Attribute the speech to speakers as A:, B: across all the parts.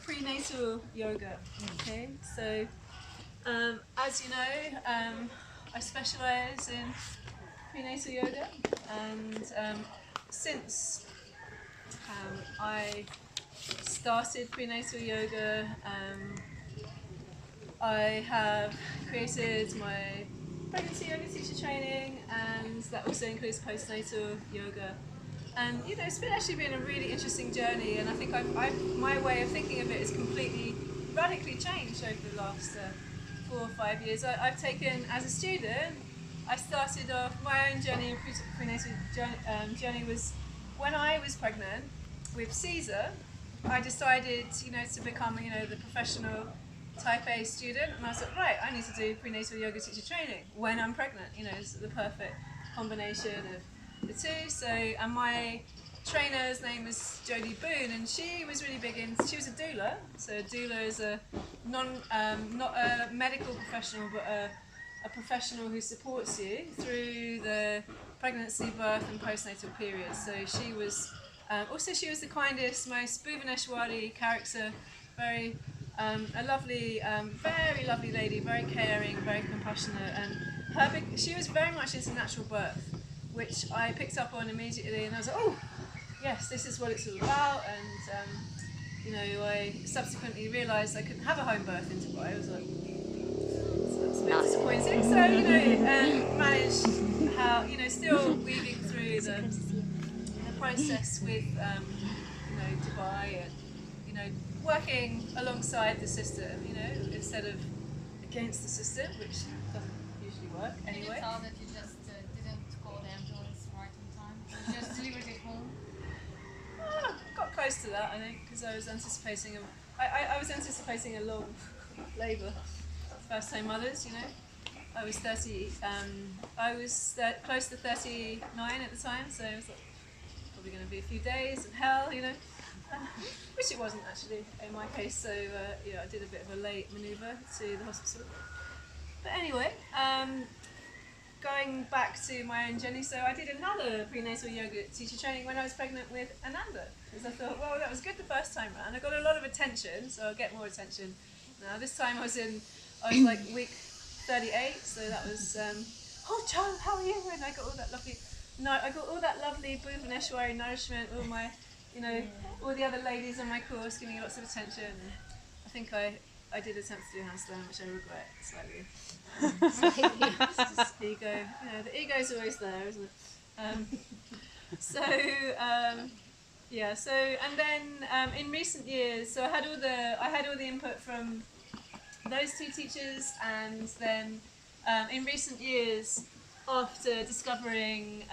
A: Prenatal yoga. Okay, so as you know, I specialise in prenatal yoga, and since I started prenatal yoga, I have created my pregnancy yoga teacher training, and that also includes postnatal yoga. And it's actually been a really interesting journey, and I think my way of thinking of it has completely, radically changed over the last 4 or 5 years. I've taken, as a student, I started off my own journey, prenatal journey was when I was pregnant with Caesar. I decided, to become, the professional type A student, and I was like, right, I need to do prenatal yoga teacher training when I'm pregnant. It's the perfect combination of the two. So, and my trainer's name was Jodie Boone, and she was really big in. She was a doula. So, a doula is a not a medical professional, but a professional who supports you through the pregnancy, birth, and postnatal period. So she was also she was the kindest, most Bhuvaneshwari character, very a lovely, very lovely lady, very caring, very compassionate, and she was very much into natural birth, which I picked up on immediately, and I was like, oh, yes, this is what it's all about, and I subsequently realised I couldn't have a home birth in Dubai. I was like, that's a bit disappointing. So, managed how, still weaving through the process with, Dubai, and, working alongside the system, instead of against the system, which doesn't usually work anyway.
B: Can you tell that you just didn't call the ambulance right in time? You just delivered it home?
A: Got close to that, I think, because I was anticipating I was anticipating a long labour. First time mothers, I was 30. I was close to 39 at the time, so it was like probably going to be a few days of hell, which it wasn't actually in my case. So I did a bit of a late manoeuvre to the hospital. But anyway, going back to my own journey, so I did another prenatal yoga teacher training when I was pregnant with Ananda, because I thought, well, that was good the first time round. I got a lot of attention, so I'll get more attention. Now this time I was like week 38, so that was, oh Joe, how are you? And I got all that lovely Bhuvaneshwari nourishment, all my, all the other ladies on my course giving me lots of attention. And I think I did attempt to do a handstand, which I regret slightly. It's just ego. The ego's always there, isn't it? So and then in recent years, so I had all the input from those two teachers, and then in recent years, after discovering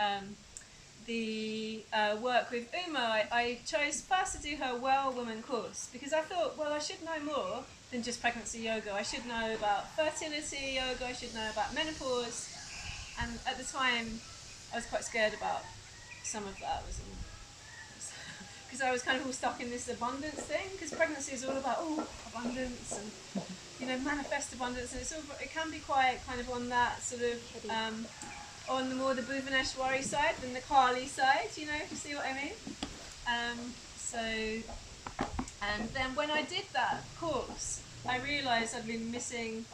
A: the work with Uma, I chose first to do her Well Woman course, because I thought, well, I should know more than just pregnancy yoga. I should know about fertility yoga, I should know about menopause, and at the time I was quite scared about some of that, because I was kind of all stuck in this abundance thing, because pregnancy is all about abundance and manifest abundance, and it can be quite kind of on that sort of on the more the Bhuvaneshwari side than the Kali side, if you see what I mean. And then when I did that course, I realised I'd been missing,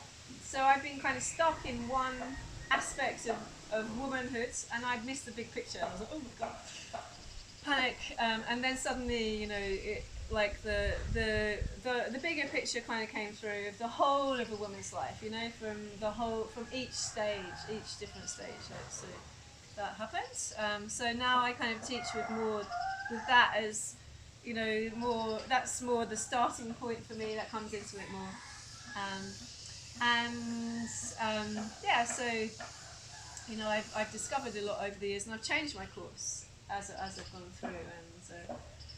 A: so I'd been kind of stuck in one aspect of womanhood, and I'd missed the big picture. I was like, oh my god, panic, and then suddenly, like the bigger picture kind of came through of the whole of a woman's life, from each different stage. So that happens. So now I kind of teach with that as, that's more the starting point for me. That comes into it more. So I've discovered a lot over the years, and I've changed my course as I've gone through,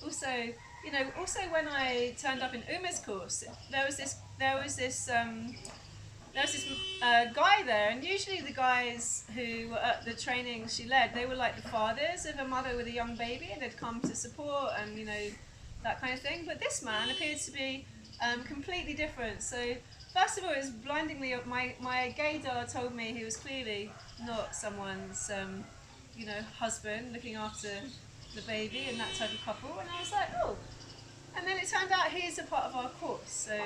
A: and also when I turned up in Uma's course, there was this guy there, and usually the guys who were at the training she led, they were like the fathers of a mother with a young baby, and they'd come to support and that kind of thing. But this man appeared to be completely different. So first of all, it was blindingly, my gaydar told me he was clearly not someone's husband looking after the baby and that type of couple, and I was like, oh, And then it turned out he's a part of our course. So,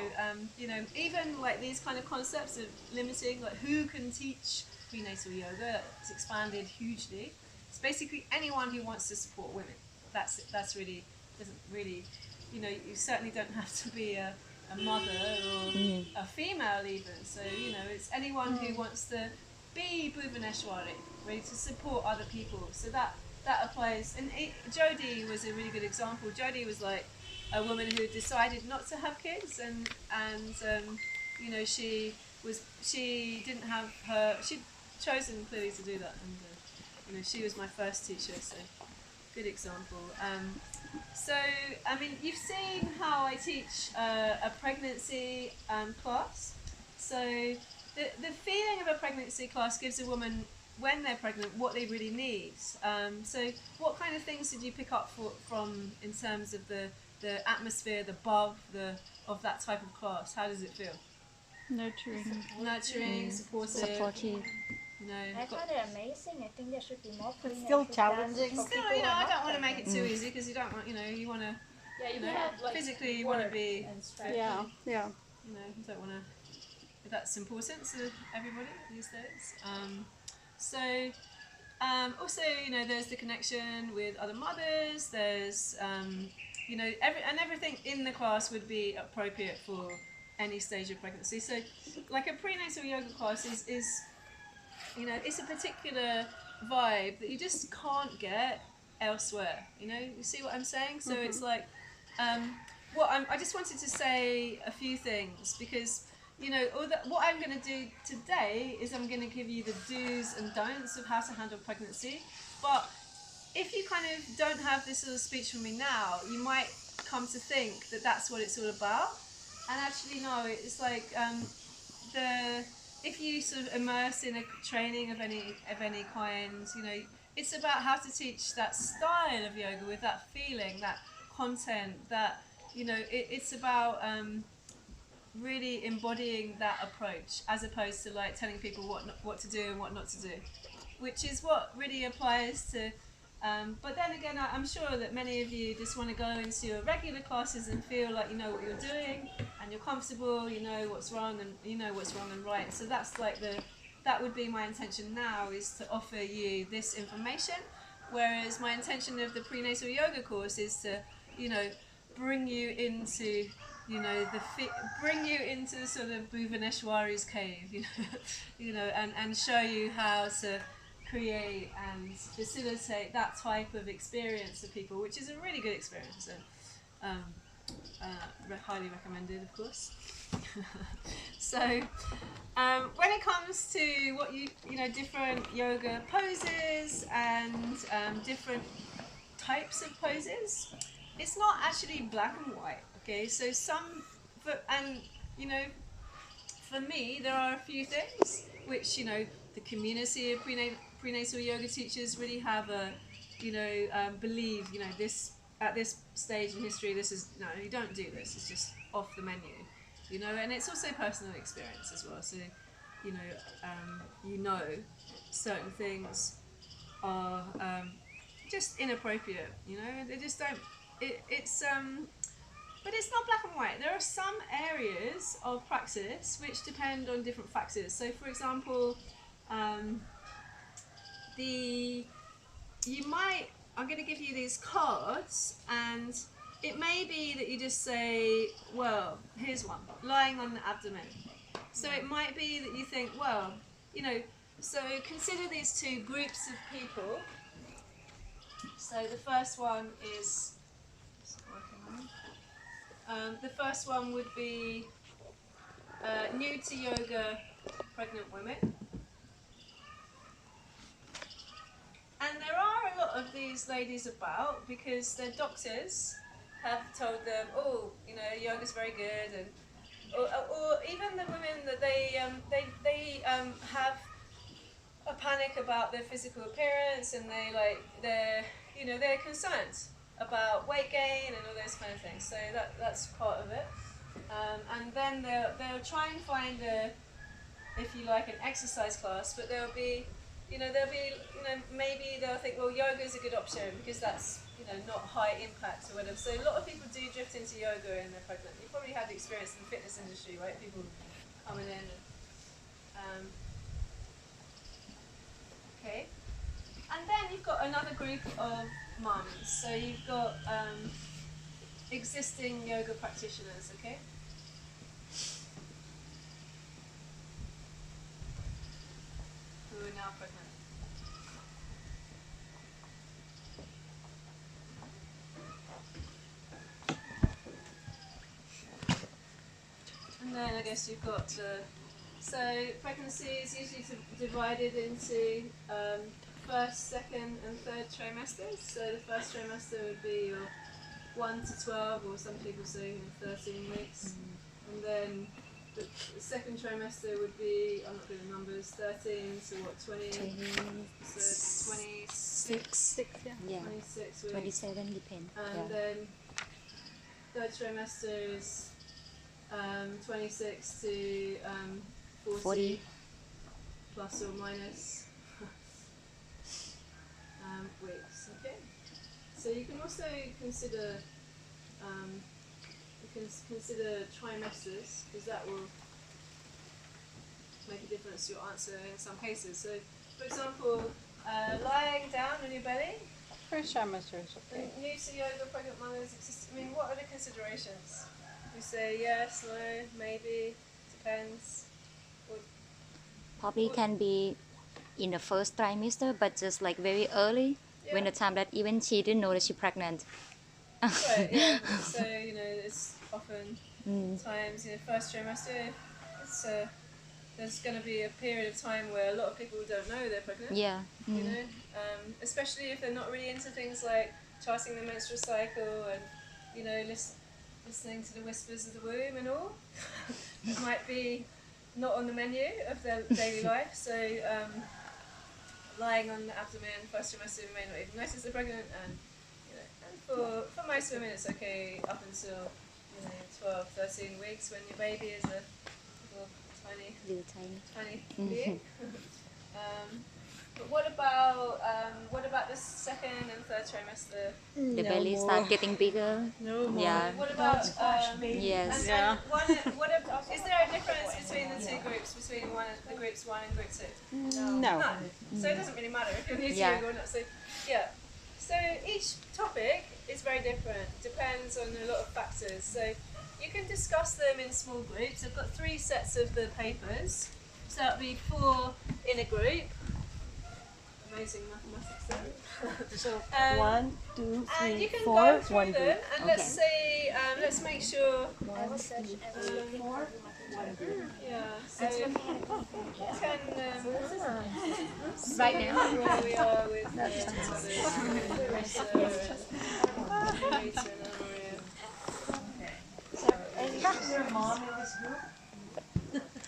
A: you know, even like these kind of concepts of limiting, like who can teach prenatal yoga, it's expanded hugely. It's basically anyone who wants to support women. That's really, doesn't really, you know, you certainly don't have to be a mother or a female even. So, you know, it's anyone who wants to be Bhuvaneshwari, ready to support other people. So that applies. And Jodie was a really good example. Jodie was like a woman who decided not to have kids, and you know, she didn't have she'd chosen clearly to do that, and you know, she was my first teacher, so good example. So I mean, you've seen how I teach a pregnancy class. So the feeling of a pregnancy class gives a woman, when they're pregnant, what they really need. So what kind of things did you pick up from in terms of the atmosphere, the buzz, of that type of class? How does it feel? Nurturing, supportive. You know,
C: I find it amazing. I think there should be more
D: It's
C: prenatal
D: still
C: classes
D: challenging.
C: for
A: still,
C: people
A: you know,
C: who are
A: I
C: not
A: don't want to make it
C: pregnant.
A: too easy, because you don't want, you know, you want to,
C: Yeah,
A: you know,
C: have, like,
A: physically you want to
C: work
A: be
C: and
A: fit.
C: stretch.
D: Yeah.
A: You know, you don't want to. That's important to everybody these days. Also, you know, there's the connection with other mothers. There's, you know, everything in the class would be appropriate for any stage of pregnancy. So, like a prenatal yoga class is you know, it's a particular vibe that you just can't get elsewhere. You know, you see what I'm saying? So it's like, I just wanted to say a few things, because you know, what I'm going to do today is I'm going to give you the do's and don'ts of how to handle pregnancy. But if you kind of don't have this sort of speech from me now, you might come to think that that's what it's all about. And actually, no, it's like if you sort of immerse in a training of any kind, you know, it's about how to teach that style of yoga with that feeling, that content, that, you know, it's about really embodying that approach, as opposed to like telling people what to do and what not to do, which is what really applies to. But then again, I'm sure that many of you just want to go into your regular classes and feel like you know what you're doing and you're comfortable, you know what's wrong and you know what's wrong and right. So that's like that would be my intention now, is to offer you this information. Whereas my intention of the prenatal yoga course is to, you know, bring you into, you know, bring you into sort of Bhuvaneshwari's cave, you know, you know, and show you how to create and facilitate that type of experience for people, which is a really good experience, and highly recommended, of course. So when it comes to what you know, different yoga poses and different types of poses, it's not actually black and white. Okay, so and you know, for me, there are a few things which, you know, the community of prenatal yoga teachers really have you know, believe, you know, this at this stage in history, this is, no, you don't do this. It's just off the menu, you know. And it's also personal experience as well. So, you know, certain things are just inappropriate. You know, they just don't. But it's not black and white. There are some areas of praxis which depend on different factors. So, for example, I'm going to give you these cards, and it may be that you just say, well, here's one, lying on the abdomen. So it might be that you think, well, you know, so consider these two groups of people. So the first one is, the first one would be new to yoga pregnant women. And there are a lot of these ladies about because their doctors have told them, oh, you know, yoga's very good, and or even the women that they have a panic about their physical appearance, and they're concerned about weight gain and all those kind of things. So that's part of it. And then they'll try and find if you like, an exercise class, but there'll be, maybe they'll think, well, yoga is a good option because that's not high impact or whatever. So a lot of people do drift into yoga and they're pregnant. You probably had the experience in the fitness industry, right? People coming in. Okay. And then you've got another group of mums. So you've got existing yoga practitioners, okay? Who are now pregnant. And then I guess you've got so pregnancy is usually divided into first, second and third trimesters. So the first trimester would be your 1 to 12, or some people say 13 weeks. And then the second trimester would be, I'm not good at numbers, 13 to what, 20? So 26.
D: Yeah.
A: 26 weeks.
D: 27 depend.
A: And then third trimester is 26 to 40 plus or minus weeks. Okay. So you can also consider consider trimesters, because that will make a difference to your answer in some cases. So, for example, lying down on your belly.
E: First trimester is okay.
A: New to yoga, pregnant mothers. I mean, what are the considerations? We say yes, no, maybe, depends.
D: Probably can be in the first trimester, but just like very early, when the time that even she didn't know that she's pregnant.
A: Right, yeah. So, it's often times, first trimester, it's there's going to be a period of time where a lot of people don't know they're pregnant.
D: Yeah.
A: Especially if they're not really into things like charting the menstrual cycle and, listening to the whispers of the womb and all. It might be not on the menu of their daily life. So lying on the abdomen, first trimester, we may not even notice they're pregnant, and for most women it's okay up until 12, 13 weeks when your baby is a little tiny being. But what about the second and third trimester?
D: The belly start getting bigger.
E: No more.
D: Yeah.
A: What about
D: Yes.
A: and is there a difference between the two groups, between the groups 1 and group 2?
E: No.
A: None. So it doesn't really matter if you're new to yoga or not. So yeah. So each topic is very different. Depends on a lot of factors. So you can discuss them in small groups. I've got 3 sets of the papers. So that'll be 4 in a group. Amazing mathematics there.
E: So 1, 2,
A: And
E: 3,
A: you can
E: 4,
A: go through
E: 1
A: them
E: group.
A: and let's say, let's make sure.
C: I will search every 4.
A: Yeah. So can
B: Right now.
A: where we are with
E: Is there a mom in this group?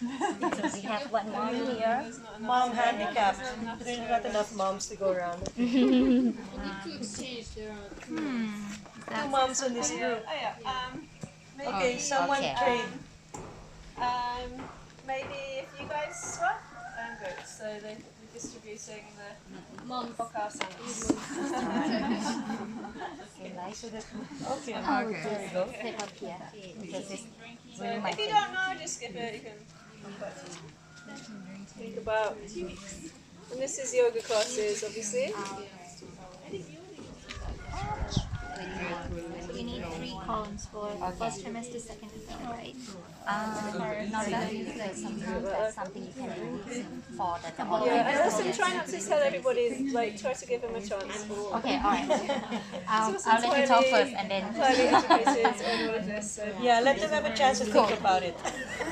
D: We have one mom here.
E: Mom handicapped. There's not enough moms to go around.
B: To exchange their
E: 2 moms in this group.
A: Maybe,
E: Okay, someone
D: Okay.
E: trade.
A: maybe if you guys swap, good. So they're distributing the
B: moms.
A: podcast.
E: Okay, there we go.
D: Set up here. Because it's
A: So
D: really my
A: if you
D: thing.
A: don't know, just skip it. You can come back to it. Think about. And this is yoga classes, obviously.
C: You need 3 columns for first trimester, second and third, right?
D: Not really, because sometimes that's something you can do for the
A: Yeah, and also try not to tell everybody. Like, try to give them a chance.
D: Okay, alright. I'll let you talk first and then.
A: Highly educated on all of this. So.
E: Yeah, let them have a chance to think about it.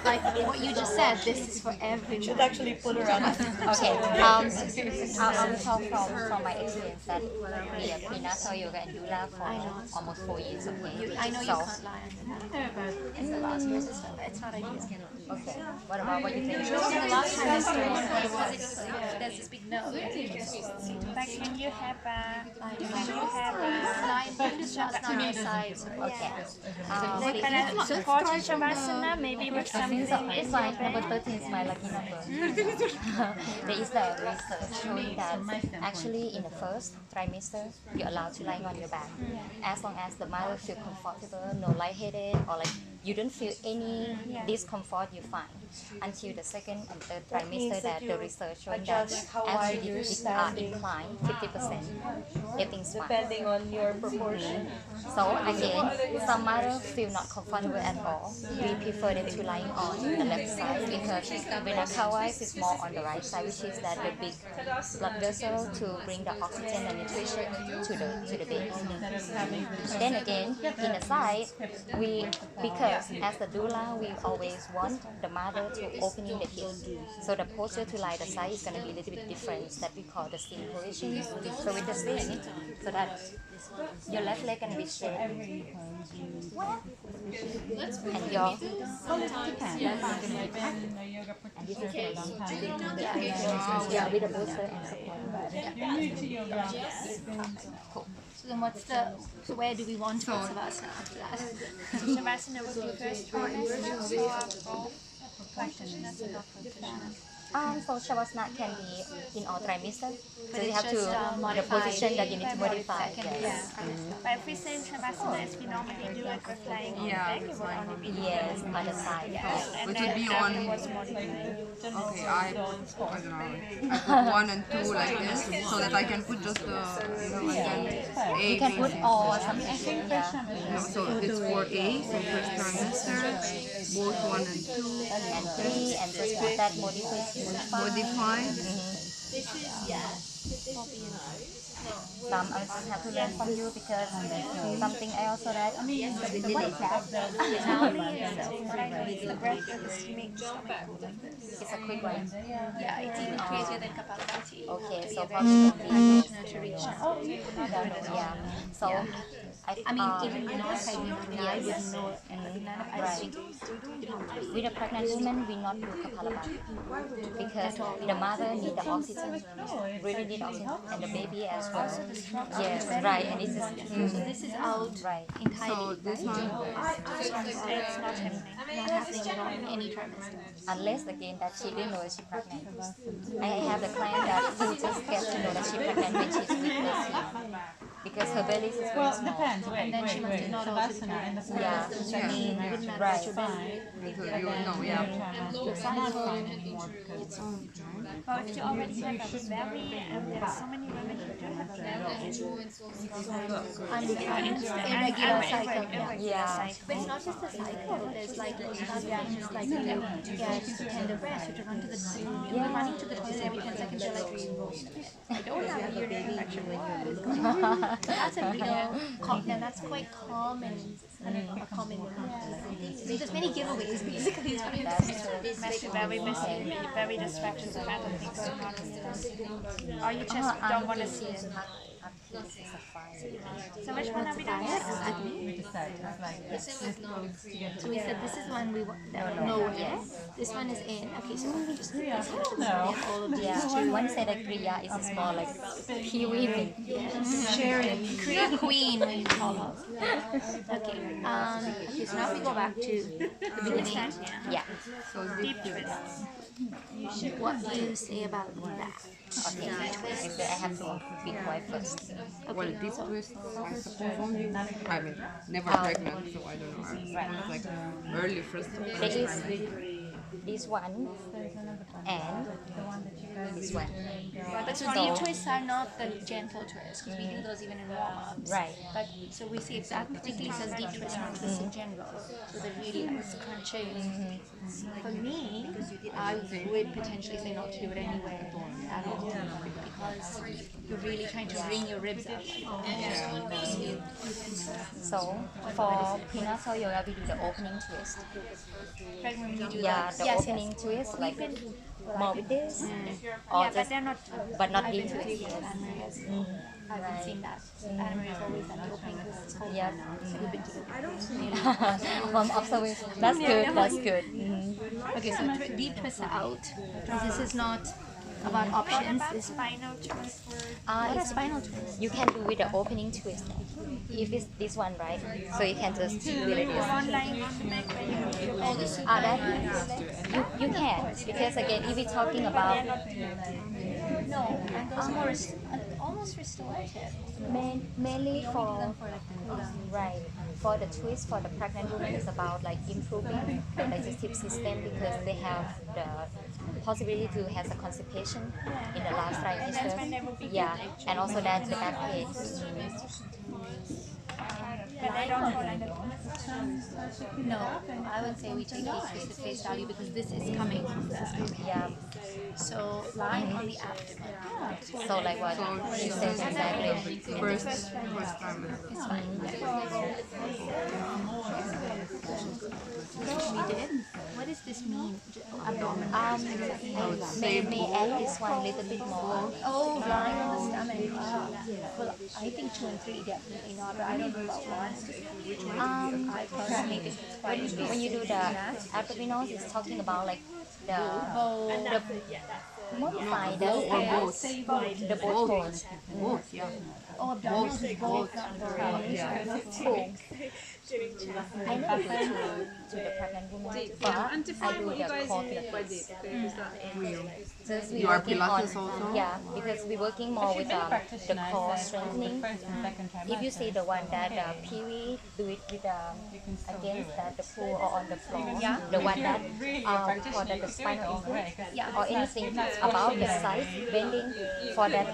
C: Like what you just said, this is for everyone.
E: Should actually pull around.
D: Okay, I'll talk from my experience that we are prenatal yoga and doula for almost 4 years. it's okay.
C: I know you
D: So,
C: can't lie on the back. It's the last trimester. It's not ideal.
D: okay. What about what you think?
C: The last trimester, there's this big nose.
F: Like when you have a
C: Line just on your sides.
D: Okay.
F: like when I support Shavasana, maybe with something
D: It's fine. Number 13 is my lucky number. There is the research showing that actually in the first trimester, you're allowed to lie on your back. As long as the mother feels comfortable, no lightheaded, or like you don't feel any discomfort, you're fine. Until the second and third trimester that the research showing that
E: adjust how
D: as
E: wide
D: you
E: you're standing.
D: incline 50%, everything's fine.
E: Depending on your proportion.
D: So again, some mothers feel not comfortable at all. We prefer them to lying on the left side because Vinakawas is more on the right side, which is that the big blood vessel to bring the oxygen and nutrition to the baby. Then again, in the side, because as the doula, we always want the mother to opening the hip. So the posture to lie the side is going to be a little bit different that we call the sitting position. So with the sitting, so that your left leg can be straight. And your yeah, with the booster and support.
C: So then so where do we want to put Savasana after that?
F: Shavasana would be first trimester or both practitioners or not practitioners.
D: So Shavasana can be in all trimester. So you
C: it's
D: have to
C: just,
D: the
C: modify
D: position that you need to modify. Yes.
F: But if we say Shavasana as we normally do it with lying on the back, it would only be
D: Yes, on the side.
F: and
G: Which
F: then
G: would be on.
F: afterwards modifying.
G: Okay, I don't know. I put 1 and 2 like this, so that I can put just the, and then A.
D: You can put all or something. Yeah.
G: No, so it's for A, so first trimester, both 1 and 2,
D: And 3 and just put that modify.
G: modify.
D: Some I just have to learn from you because something else so that what is that?
F: It's the breath of the stomach.
D: It's a quick one.
C: Yeah, it's even crazier than Kapalabhati.
D: Okay, so
C: To
D: probably
C: practitioner to reach out.
D: yeah. So
C: I mean, even when I was pregnant, I didn't know, and none of us
D: right. With a pregnant woman, we not do Kapalabhati because the mother need the oxygen, really need oxygen, and the baby as well. Yes, right, and this is
C: So this is out
D: right.
C: entirely.
G: So this one,
F: It's not happening.
C: Not happening at all in any trimester.
D: Unless again that she didn't know that she's pregnant. I have the client that who just gets to know that she's pregnant when she's witnessing because her belly is very small.
C: And then she must have not also be pregnant.
D: Yeah,
C: So I mean, it wouldn't matter
D: right.
C: what your belly.
G: so you know, yeah.
F: Well, if you already have a belly, and there are so many women who do have belly.
C: Irregular cycle.
D: Yeah.
C: But it's not just the cycle. There's like things like you get tender breast, you have to run to the toilet. You're running to the toilet every 10 seconds. You're like, I don't have a urinary infection. That's a real. That's quite common. A common. There's many giveaways basically. Is what I'm saying.
F: Must be very busy, very distracted with other things going on. Or you just don't want to see it. So which one are we doing next?
C: So we said this is one we want. No, yes. This one is in. Okay, so let me just all of these.
D: Yeah, one said that Kriya is more like kiwi.
C: Kriya Queen, we call her. Okay. Okay, so now we go back to the beginning.
D: Yeah.
F: Deep twist.
C: What do you say about that?
D: Okay. I have to be quiet first.
G: Well, deep twist, I suppose only. I mean, never pregnant, so I don't know. I was like early first.
D: There is this one and this one.
C: But so deep twists are not the gentle twists because we do those even in warm-ups.
D: Right.
C: But so we see that particularly says deep twists, not twists in general. So they're really like crunching. For me, I would potentially say not to do it anywhere at all because you're really trying to wring your ribs out.
D: So for prenatal yoga, we do the opening twist.
C: Pregnant women, you do
D: Yeah,
C: that.
D: the opening twist, like more with this, or
F: Yeah, but
D: just
F: they're not.
D: but not deep twist.
C: I haven't seen that. Anna Marie is always at the opening twist.
D: Yeah.
C: We've been together.
D: From observation. That's good. That's good.
C: Okay, so deep twist out. This is not about options. This
F: Spinal twist or
C: what are
D: It's,
C: spinal twists?
D: you can do with the opening twist. If it's this one, right? So you can just do it this.
F: online on the neck where you
D: That you can, because again, if we're talking about
C: No, and those more almost restorative.
D: mainly for
C: For like the cool down.
D: right for the twist for the pregnant woman is about like improving the digestive system because they have the possibility to have a constipation in the last trimester. Yeah, and also that the back pain.
F: but I don't fall under
C: No, I would say we take these twists at face value because this is coming.
D: Yeah.
C: So lying on the abdomen.
D: So like what she says exactly.
G: First trimester.
C: We did. What does this mean? Abdomen.
D: I may add this one a little bit more.
C: Oh, lying on the stomach. Well, I think 2 and 3 definitely not, but I don't know about 1. I personally think it's quite
D: When you do the abdominals, it's talking about like the modify the
G: Both.
D: the both pose.
G: Both, yeah.
C: Oh, abdominals is both.
D: Cool. I never go to the pregnant woman, but
A: And
D: I
A: define
D: do
A: what you
D: the
A: guys
D: core
A: mean by
D: pilates.
A: deep. Because that is
D: Since
G: You
D: we're
G: are
D: working on,
G: Pilates also?
D: yeah, because we're working more with the core strengthening. If you see the one that PV do it with against the pool or on the floor, the one that for the spinal injury, or anything about the size bending for that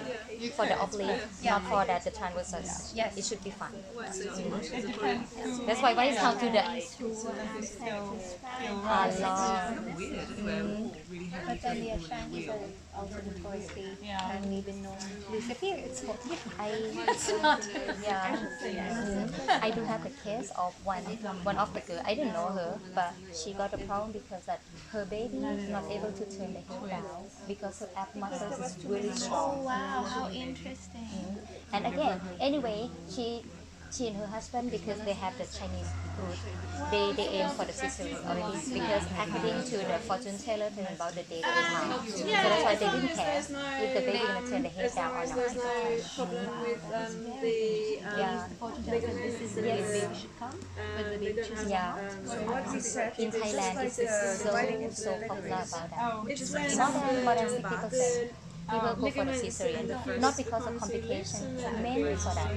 D: for the oblique, not for that the transverse.
C: Yes.
D: It should be fine.
A: so too much is a problem.
D: That's why when it comes to the
C: But then the Ashantis are also notoriously hadn't even known lucid periods. So it's not.
D: I do have a case of one of the girl. I didn't know her, but she got a problem because that her baby is not able to turn the head down because her ab muscles is really strong.
C: Oh wow, how interesting.
D: And again, anyway, she and her husband, because they have the Chinese root, they aim for the cesarean already because according to the fortune teller telling about the date and time. So that's why they didn't care if the baby gonna turn the head
A: As
D: down
A: long
D: or
A: as
D: not.
A: there's no problem with the
D: Yeah.
C: Fortune tells us this is the way the baby should come, but the baby chooses
D: Yeah.
C: not.
D: In Thailand, it's so popular about that.
A: it's when
D: More than 50% people go for the cesarean, not because of complications, mainly for that.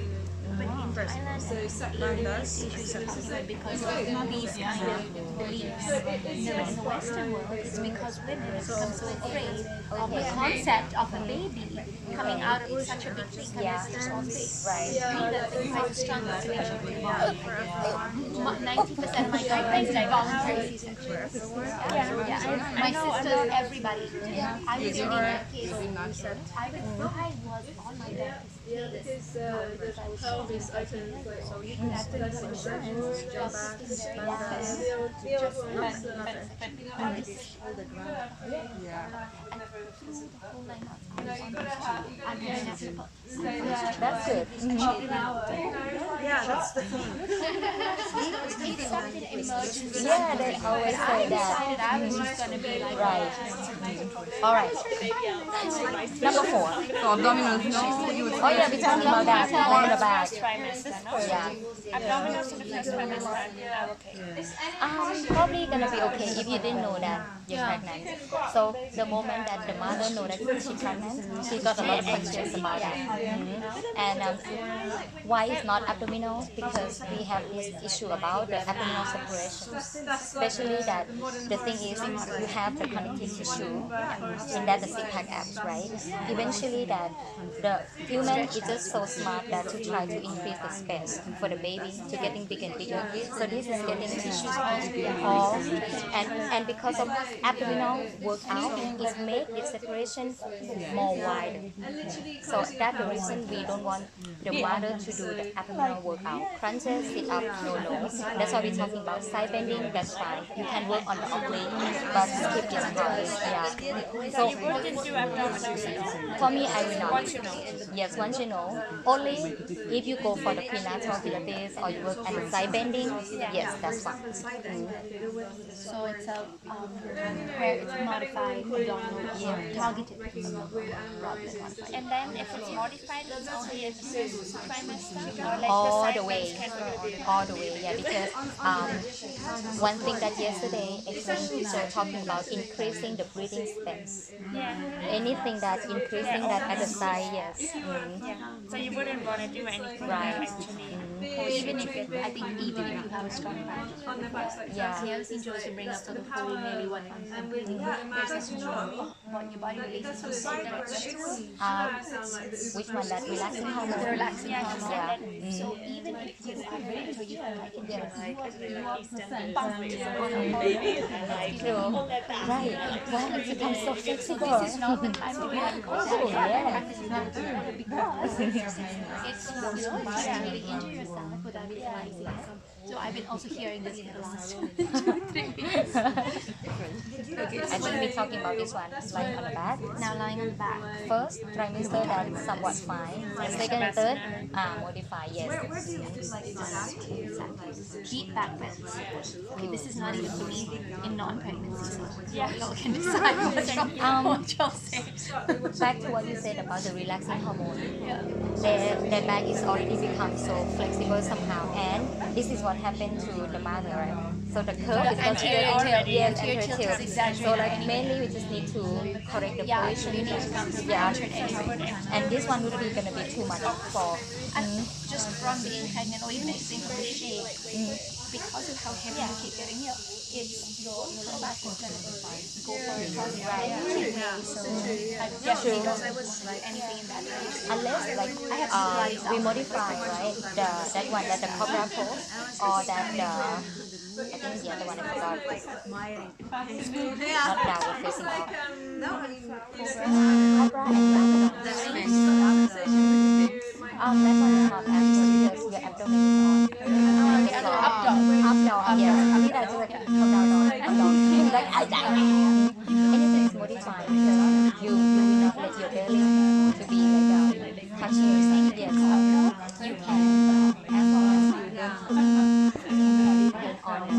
C: Issues are covered because of these kind of beliefs. In the Western world, it's because women become so afraid of the concept of a baby coming out of such a big thing coming into small space.
D: Right.
C: That they find the strongest to make sure they 90% of my guidelines are voluntary C-sections. My sisters, everybody. I was in that case. I was on my dentist.
A: Yeah, because the pelvis opens like so you can have
D: That's good.
E: Yeah, that's the thing.
D: Yeah, they always say that.
C: I was just gonna be like,
D: Right. All right. Number 4.
G: So abdominals, no, you would
D: Oh yeah, we're talking about that. More in the back.
F: trimester, no?
D: Yeah.
F: Abdominals in the first trimester are okay.
D: Probably gonna be okay if you didn't know that you're pregnant. So the moment that the mother know that she's pregnant, she got a lot of questions about that. And why it's not abdominal? Because we have this issue about the abdominal separation. Especially that the thing is you have the connective tissue in that the six-pack abs, right? Eventually that the human is just so smart that to try to increase the space for the baby to getting bigger and bigger. So this is getting tissue all and because of abdominal workout, it make the separation more wider. So that's the reason we don't want the mother to do the abdominal workout. Crunches, sit up, no. That's why we're talking about side bending. That's fine. You can work on the oblique, but keep it strong. Yeah. So
F: You wouldn't do abdominals at all.
D: for me, I will not.
F: Once you know.
D: Yes, once original. Only if you go for the prenatal Pilates or you work at the side bending, yes, that's fine.
C: So it's a where it's modified abdominal, targeted rather than modified.
F: And then if it's modified, it's only in the first trimester, or like
D: All
F: the
D: the
F: side
D: way,
F: bends can go
D: all the way, yeah. Because one thing that yesterday actually we were talking about increasing the breathing space.
F: Yeah.
D: Anything that increasing that at the side, yes.
F: Yeah. So you wouldn't want to do anything
D: Right.
F: there actually.
C: Or even if it, I think even if you have a strong back.
D: Yeah.
C: The other thing to also bring up for the whole maybe what there's this what your body releases from
D: Which one? That relaxing
C: the
D: hormone?
C: relaxing hormone.
D: Yeah.
C: So even if you are ready to you can like you are pumped on a
D: True. Right. Why it becomes so flexible?
C: This is not the time to be having
D: Oh, yeah.
C: practice is not because it's really injure yourself without realizing it. So I've been also hearing this in the last 2-3 weeks.
D: I think we're talking about this one, lying on the back.
C: Now lying on the back.
D: First trimester, that's somewhat fine. Second and third, modify, yes.
C: Deep back bends. Okay, this is not even for me in non-pregnancy. So y'all can decide what y'all say.
D: Back to what you said about the relaxing hormone. Their back is already become so flexible somehow, and this is what happened to the mother, right? So the curve is
C: anterior tilt.
D: yes,
C: Anterior
D: anterior
C: tilt
D: tilt.
C: is exaggerated.
D: So like mainly we just need to correct the
C: Yeah,
D: position.
C: you need to come to the
D: Yeah,
C: anterior anyway.
D: and this one would be gonna be too much for.
C: Just from being pregnant or even anything from the shape, because of how heavy you keep getting here, it's your lower back is going to go for it. Right. So I definitely don't like anything in that direction.
D: Unless like we modify, right? That one, that the cobra pose, or that I think the other one I forgot. Not now we're facing off. Cobra and abdomen. That one is not actually because your abdomen is on. Up dog, yes. I mean that's like come down on up dog. Like I die. Anything is modified because you will not let your belly to be like touching yourself. Yes, you can as long as you don't on the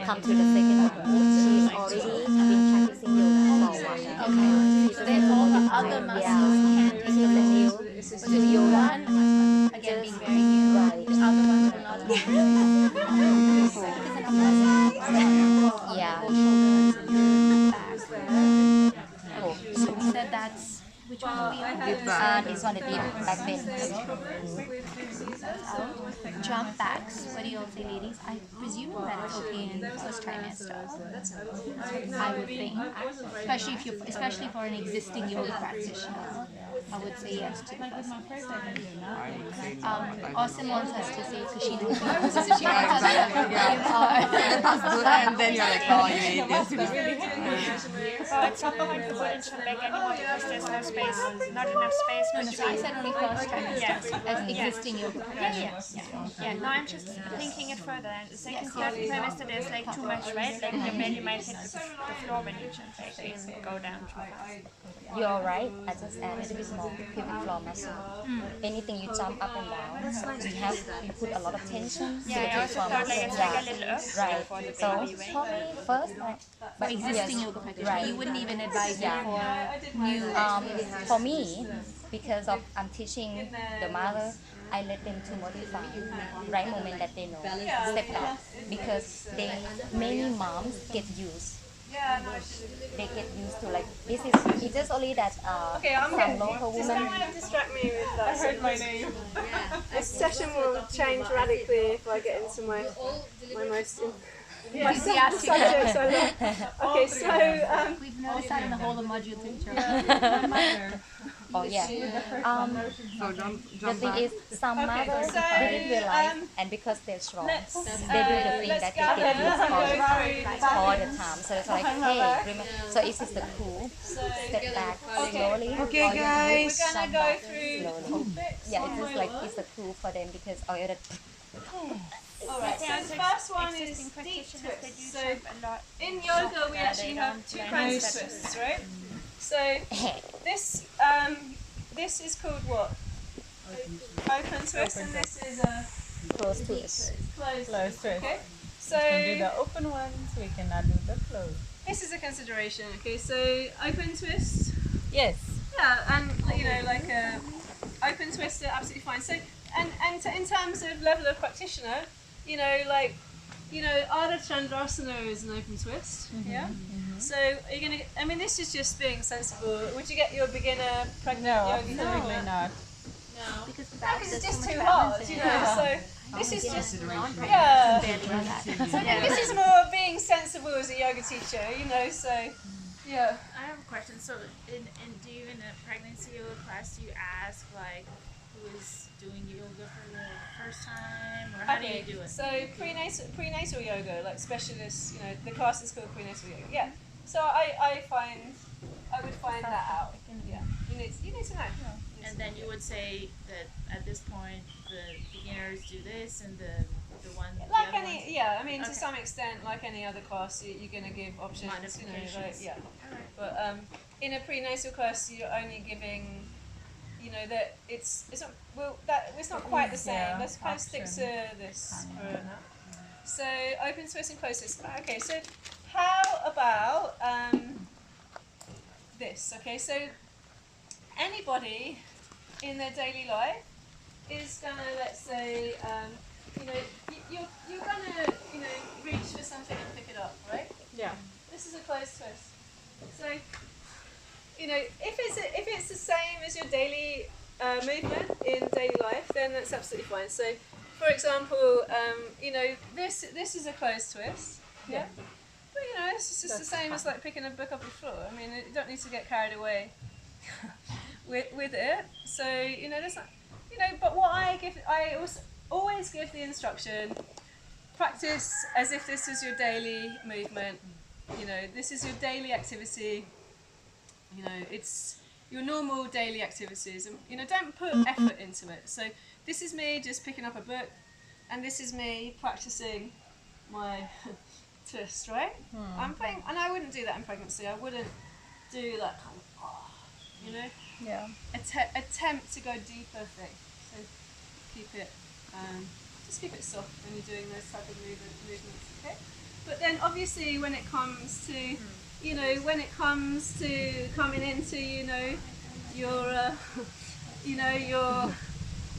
D: come to the second one. She's already been practicing yoga for a while. Okay. So
C: Then all the other muscles can
D: This is a new to yoga.
C: again being very new.
D: Right.
C: The other ones will not be.
D: Yeah. Cool.
C: So we said that's which one are we on?
D: This one the deep back bend.
C: Jump backs. What do you all say, ladies? I presume that it's okay in the first trimester. I would think, especially for an existing yoga practitioner, I would say yes to the first trimester. Austin wants us to say because she knows.
G: Let us do that, and then you're like, oh, you made this.
F: Well, at some point you wouldn't come back anymore because there's no space, not enough space
C: So I
F: between.
C: said only first trimester as existing yoga practitioner.
F: Yeah, no, I'm just thinking it further. And the second, third trimester, there's like too much, right? Like your belly might hit the floor when you jump back and go down too fast.
D: You're right. I just add a little bit more pelvic floor muscle. Anything you jump up and down, you put a lot of tension to the
F: Yeah, I
D: pelvic
F: also
D: floor
F: thought
D: muscle.
F: like it's like a little earth
D: Right.
F: for the
D: So
F: baby, right?
D: for me, first,
C: For existing
D: yes,
C: yoga practitioner,
D: right.
C: you wouldn't even advise it
D: Yeah.
C: for new.
D: For me, because of I'm teaching the mother, I let them to modify right moment that they know, step back, because many moms get used. They get used to like this is it's just only that some local women.
A: Distract me with that. I heard my name. This session will change radically if I get into my most
C: Enthusiastic.
A: subjects I love. Okay, so
C: We've noticed that in the whole of module 2.
D: Oh yeah.
G: So jump
D: The thing
G: back.
D: is, some mothers
A: so,
D: didn't realize, and because they're strong, they do the thing that they get used all the time. So it's like, hey, remember. So this is the cool. Step back slowly.
E: Okay,
D: or you
E: guys.
D: jump
A: we're gonna go
D: back
A: through
D: slowly. Yeah, it's just like it's the cool for them because
A: Alright, so the first one is deep twists. So in yoga we actually have two kinds of twists, right? So this this is called what? Open twist, and this is a
D: Close twist.
A: closed
H: Closed twist.
A: Okay.
H: We can do
A: So
H: the open ones, we cannot do the closed.
A: this is a consideration. Okay, so open twist.
H: Yes.
A: Yeah, and you know, like a open twist, absolutely fine. So, in terms of level of practitioner, you know, like, you know, Ardha Chandrasana is an open twist. Yeah. So, are you gonna? I mean, this is just being sensible. Would you get your beginner pregnant
H: No,
A: yogi doing
H: absolutely
A: that?
H: not.
A: No.
C: Because
A: Because it's
C: there's
A: just
C: so much
A: too
C: balance
A: hard,
C: in
A: you
C: it.
A: know. So this is just
C: Yeah.
A: yeah.
C: Barely do that.
A: So I think this is more being sensible as a yoga teacher, you know. So yeah.
F: I have a question. So, do you in a pregnancy yoga class, do you ask like who is doing yoga for the first time, or how do you do it?
A: So prenatal yoga, like specialists, you know, the class is called prenatal yoga. Yeah. So I would find that out. Yeah. You need to know.
F: And then you would say that at this point the beginners do this, and the one
A: Like
F: the other
A: any,
F: ones?
A: yeah, I mean, to
F: Okay.
A: some extent, like any other class, you're going to give options, you know, like,
F: Modifications.
A: yeah. But in a prenatal class, you're only giving, you know, that it's not, well, that it's not quite the same.
H: Yeah,
A: Let's kind of stick
H: option.
A: to this for now. So open twist and close twist. Okay, so how about this? Okay, so anybody in their daily life is gonna, let's say, you know, you're gonna, you know, reach for something and pick it up, right?
H: Yeah.
A: This is a closed twist. So, you know, if it's the same as your daily movement in daily life, then that's absolutely fine. So, for example, you know, this is a closed twist. Yeah. But you know, it's just the same as like picking a book off the floor. I mean, you don't need to get carried away with it. So, you know, there's not, you know, but what I always give the instruction, practice as if this is your daily movement. You know, this is your daily activity. You know, it's your normal daily activities, and you know, don't put effort into it. So this is me just picking up a book, and this is me practicing my twist, right? I'm putting, and I wouldn't do that in pregnancy. I wouldn't do that kind of, you know,
H: Yeah.
A: attempt to go deeper thing. So keep it, just keep it soft when you're doing those type of movements, okay? But then obviously when it comes to, you know, when it comes to coming into, you know, your, you know, your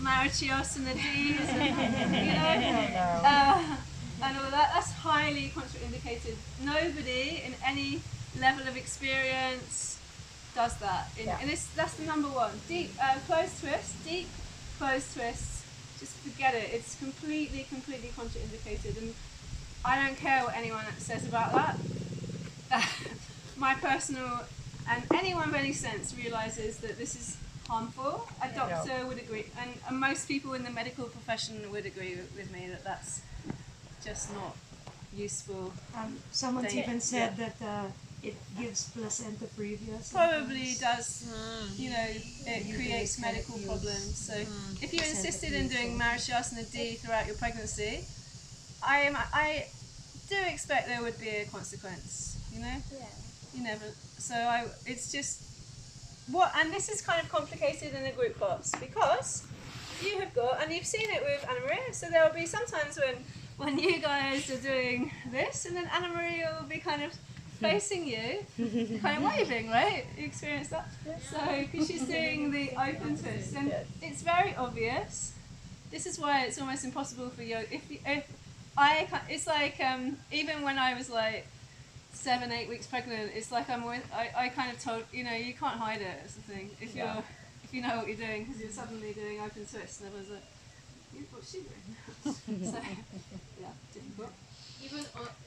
A: Marichyasana D's and, you know, and all that, that's highly contraindicated. Nobody in any level of experience does that. And that's the number one. Deep, closed twist, deep closed twist, just forget it. It's completely contraindicated. And I don't care what anyone says about that. My personal, and anyone with any sense realises that this is harmful. A doctor would agree, and most people in the medical profession would agree with me that that's just not useful.
E: Someone's
A: They-
E: even said that it gives placenta previa.
A: Probably does, you know, it creates medical problems. So if you insisted in doing Marichyasana D throughout your pregnancy, I do expect there would be a consequence, you know?
C: Yeah.
A: You never, so it's just, and this is kind of complicated in a group class because you have got, and you've seen it with Anna Maria, so there will be sometimes when you guys are doing this, and then Anna Maria will be kind of facing you, kind of waving, right? You experienced that? So, because she's doing the open twist, and it's very obvious. This is why it's almost impossible for yoga. It's like, even when I was like 7-8 weeks pregnant, it's like I kind of told, you know, you can't hide it, it's the thing. If you know what you're doing, because you're suddenly doing open twists, and everyone's like, what's she doing? So, yeah, difficult.
I: Even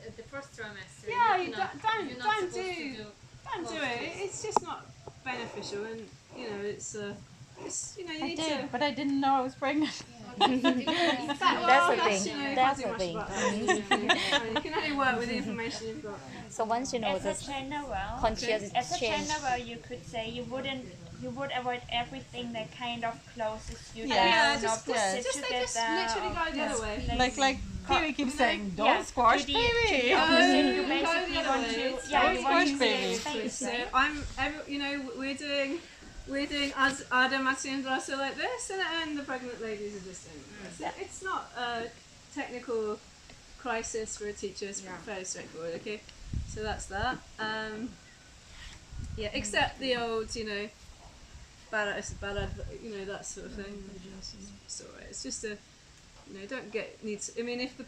I: at the first trimester.
A: Yeah,
I: you
A: you
I: cannot-
A: don't
I: you're not
A: do
I: supposed to do
A: don't do it. It's just not beneficial, and you know, it's you know, you
H: I
A: need
H: did,
A: to.
H: but I didn't know I was pregnant.
D: That's the
A: you
D: thing.
A: know,
D: That's
A: you
D: the
A: can't do
D: thing.
A: much about that. You can only work with the information you've got.
D: So once you know
F: As a
D: this
F: General,
D: conscious
F: as a
D: change,
F: General, you could say you would avoid everything that kind of closes you
H: Yeah.
F: down.
A: Just
F: or pushes
A: just
F: you
A: they just
F: down,
A: literally
F: or
A: go the other way.
H: Like Pee-wee keeps saying, don't
F: Yeah,
H: squash
F: to the-
H: Pee-wee.
F: You
A: Go
F: basically
A: the other
F: want
A: way.
F: to,
A: It's
F: yeah,
A: very
F: you want to
H: squash
F: create
H: baby.
F: space,
A: So
F: right?
A: you know, we're doing we're doing Ardha Matsyendrasa like this, and the pregnant ladies are just doing this. It's not a technical crisis for a teacher. It's fairly straightforward. Okay, so that's that. Yeah, except the old, you know, bad, you know, that sort of thing. It's alright. It's just a, you know, don't get needs. I mean, if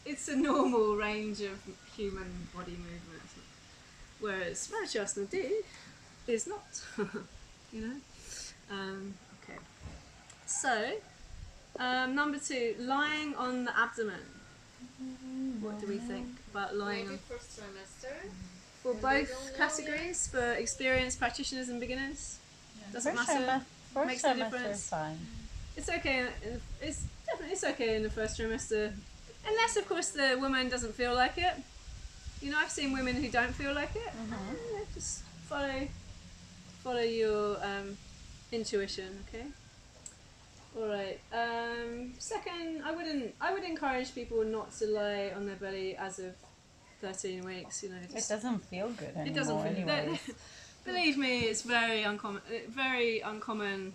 A: it's a normal range of human body movements, whereas Marichyasana is not. You know. Okay. So, number 2, lying on the abdomen. What do we think about lying on?
I: Maybe first trimester.
A: For
I: And
A: both
I: they don't know
A: categories, for experienced practitioners and beginners, doesn't
H: First
A: matter.
H: trimester,
A: Makes no difference.
H: fine.
A: It's okay. It's okay in the first trimester, unless of course the woman doesn't feel like it. You know, I've seen women who don't feel like it. You know, just follow your intuition. Okay. All right. Second, I would encourage people not to lie on their belly as of 13 weeks. You know,
H: It doesn't feel good anymore.
A: it doesn't feel.
H: anyways.
A: Believe me, it's very uncommon. Very uncommon.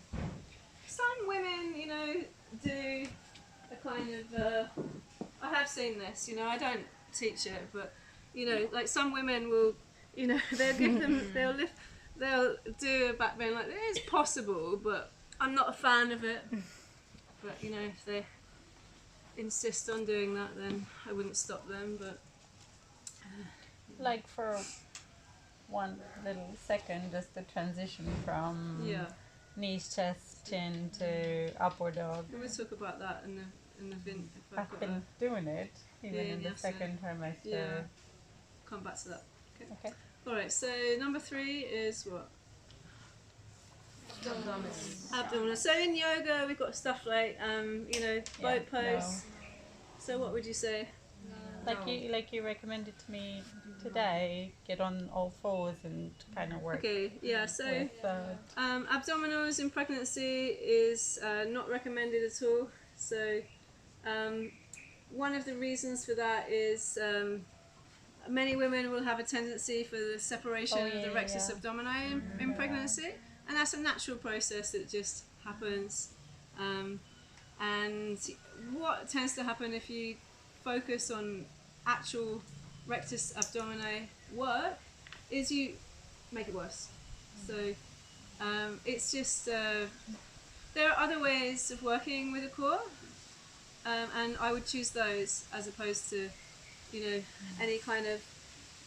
A: Some women, you know, do a kind of. I have seen this. You know, I don't teach it, but you know, like some women will, you know, they'll give them, they'll do a back bend like it's possible, but I'm not a fan of it. But you know, if they insist on doing that, then I wouldn't stop them. But
H: Like for one little second, just the transition from
A: yeah,
H: knees, chest, chin to upward dog.
A: we will talk about that in the bin. If I've
H: I've
A: got
H: been doing it even
A: Yeah,
H: in the
A: yes,
H: second trimester.
A: Yeah. Come back to that.
H: Okay.
A: All right. So number 3 is what? Abdominal. So in yoga, we've got stuff like you know, boat
H: Yeah,
A: pose. So what would you say?
H: Like you recommended to me today, get on all fours and kind of work
A: Okay. Yeah. So
H: with
A: abdominals in pregnancy is not recommended at all. So one of the reasons for that is many women will have a tendency for the separation of the rectus abdominis in pregnancy, and that's a natural process that just happens. And what tends to happen if you focus on actual rectus abdomini work is you make it worse. So it's just there are other ways of working with the core, and I would choose those as opposed to, you know, any kind of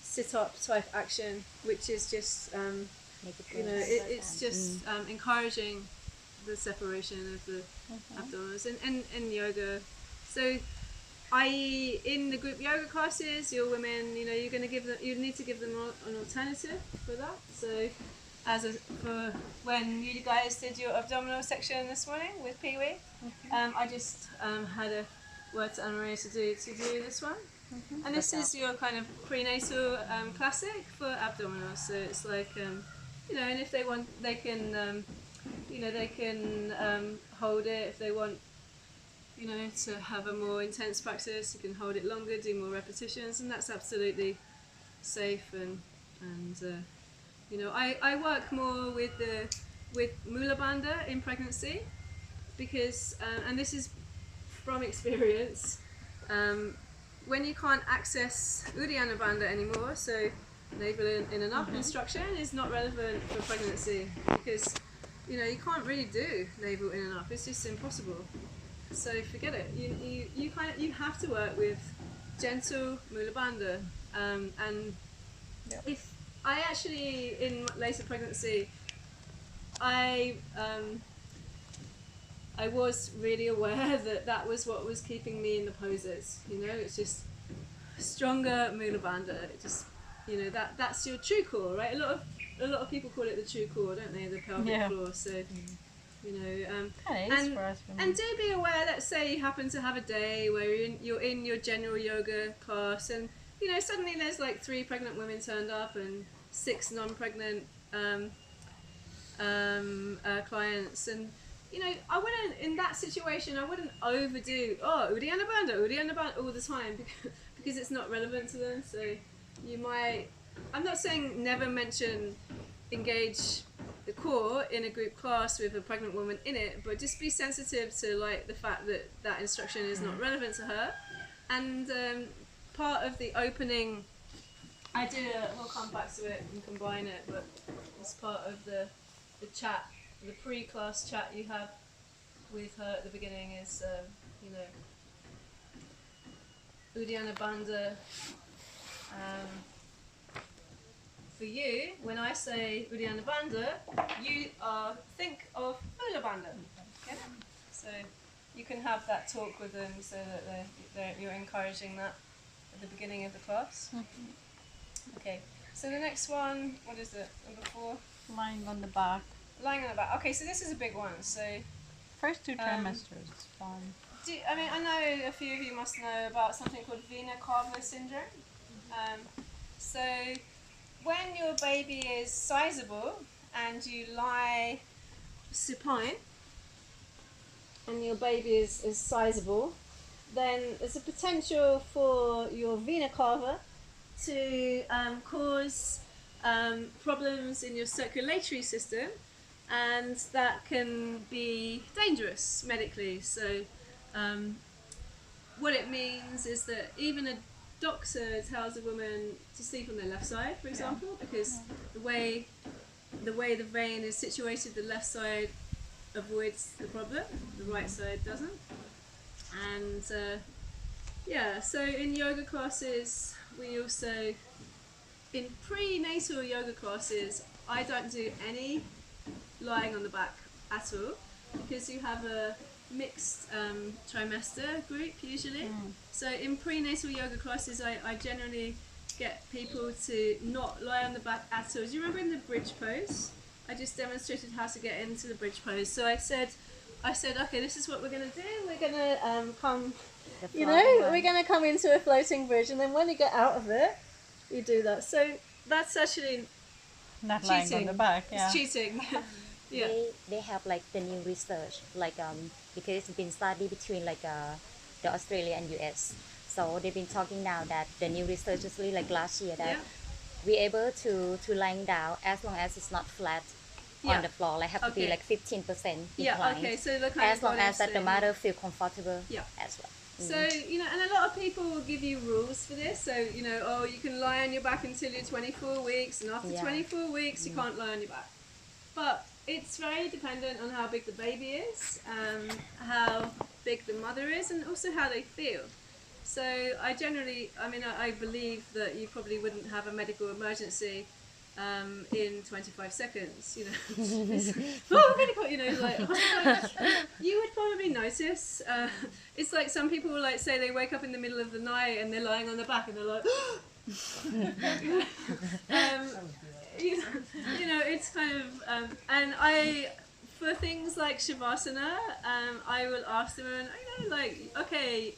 A: sit-up type action, which is just you know, it's just encouraging the separation of the abdominals and yoga. So i.e. in the group yoga classes, your women, you know, you're going to give them, you need to give them an alternative for that. So for when you guys did your abdominal section this morning with Pee Wee, I just had a word to Anne-Marie to do this one. And this is your kind of prenatal classic for abdominals. So it's like, you know, and if they want, they can, you know, they can hold it if they want, you know, to have a more intense practice. You can hold it longer, do more repetitions, and that's absolutely safe. And you know, I work more with Mula Bandha in pregnancy because, and this is from experience, when you can't access Uddiyana Bandha anymore, so navel in and up instruction is not relevant for pregnancy because, you know, you can't really do navel in and up. It's just impossible. So forget it. You have to work with gentle Mula Bandha, and if I actually in later pregnancy, I was really aware that was what was keeping me in the poses. You know, it's just stronger Mula Bandha. It just, you know, that's your true core, right? A lot of people call it the true core, don't they? The pelvic floor. So. You know, and do be aware. Let's say you happen to have a day where you're in your general yoga class, and you know suddenly there's like 3 pregnant women turned up and 6 non-pregnant clients, and you know I wouldn't in that situation I wouldn't overdo Uddiyana Bandha all the time because it's not relevant to them. So you might. I'm not saying never engage the core in a group class with a pregnant woman in it, but just be sensitive to like the fact that that instruction is not relevant to her. And part of the opening, we'll come back to it and combine it, but it's part of the chat, the pre-class chat you have with her at the beginning is, you know, Uddiyana Bandha. For you, when I say Uddiyana Bandha, you think of Mula Bandha. Okay? So you can have that talk with them so that you're encouraging that at the beginning of the class. Okay, so the next one, what is it? Number 4?
H: Lying on the back.
A: Lying on the back. Okay, so this is a big one. So
H: First 2 trimesters is fine.
A: I know a few of you must know about something called vena cava syndrome. So when your baby is sizable and you lie supine and your baby is sizable, then there's a potential for your vena cava to cause problems in your circulatory system, and that can be dangerous medically. So what it means is that even a doctor tells a woman to sleep on their left side, for example, because the way the vein is situated, the left side avoids the problem, the right side doesn't. And so in yoga classes, we also, in prenatal yoga classes, I don't do any lying on the back at all, because you have a mixed trimester group usually. So in prenatal yoga classes, I generally get people to not lie on the back at all. Do you remember in the bridge pose? I just demonstrated how to get into the bridge pose. So I said, okay, this is what we're going to do. We're going to come, we're going to come into a floating bridge, and then when you get out of it, you do that. So that's actually
H: Not
A: cheating.
H: lying on the back, yeah.
A: It's cheating. Yeah.
D: They have like the new research, like because it's been studied between like the Australia and US. So they've been talking now that the new research is really like last year that we're able to lying down as long as it's not flat on the floor. Like have to be like 15% inclined.
A: Yeah. Okay. So the kind
D: as
A: of
D: long
A: body
D: as that the
A: thing.
D: mother feel comfortable as well.
A: So, and a lot of people will give you rules for this. So, you can lie on your back until you're 24 weeks, and after 24 weeks, you can't lie on your back. But it's very dependent on how big the baby is, how big the mother is, and also how they feel. So I believe that you probably wouldn't have a medical emergency in 25 seconds, medical, you would probably notice. It's like some people like say they wake up in the middle of the night and they're lying on their back and they're like, it's kind of, and for things like Shavasana, I will ask them, okay,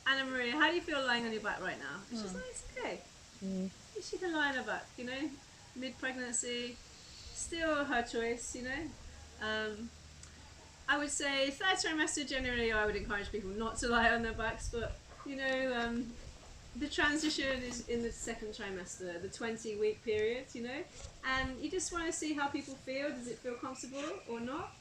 A: Anna Maria, how do you feel lying on your back right now? And she's like, it's okay. She can lie on her back, mid-pregnancy, still her choice, I would say third trimester, generally I would encourage people not to lie on their backs, but, the transition is in the second trimester, the 20-week period, and you just want to see how people feel. Does it feel comfortable or not?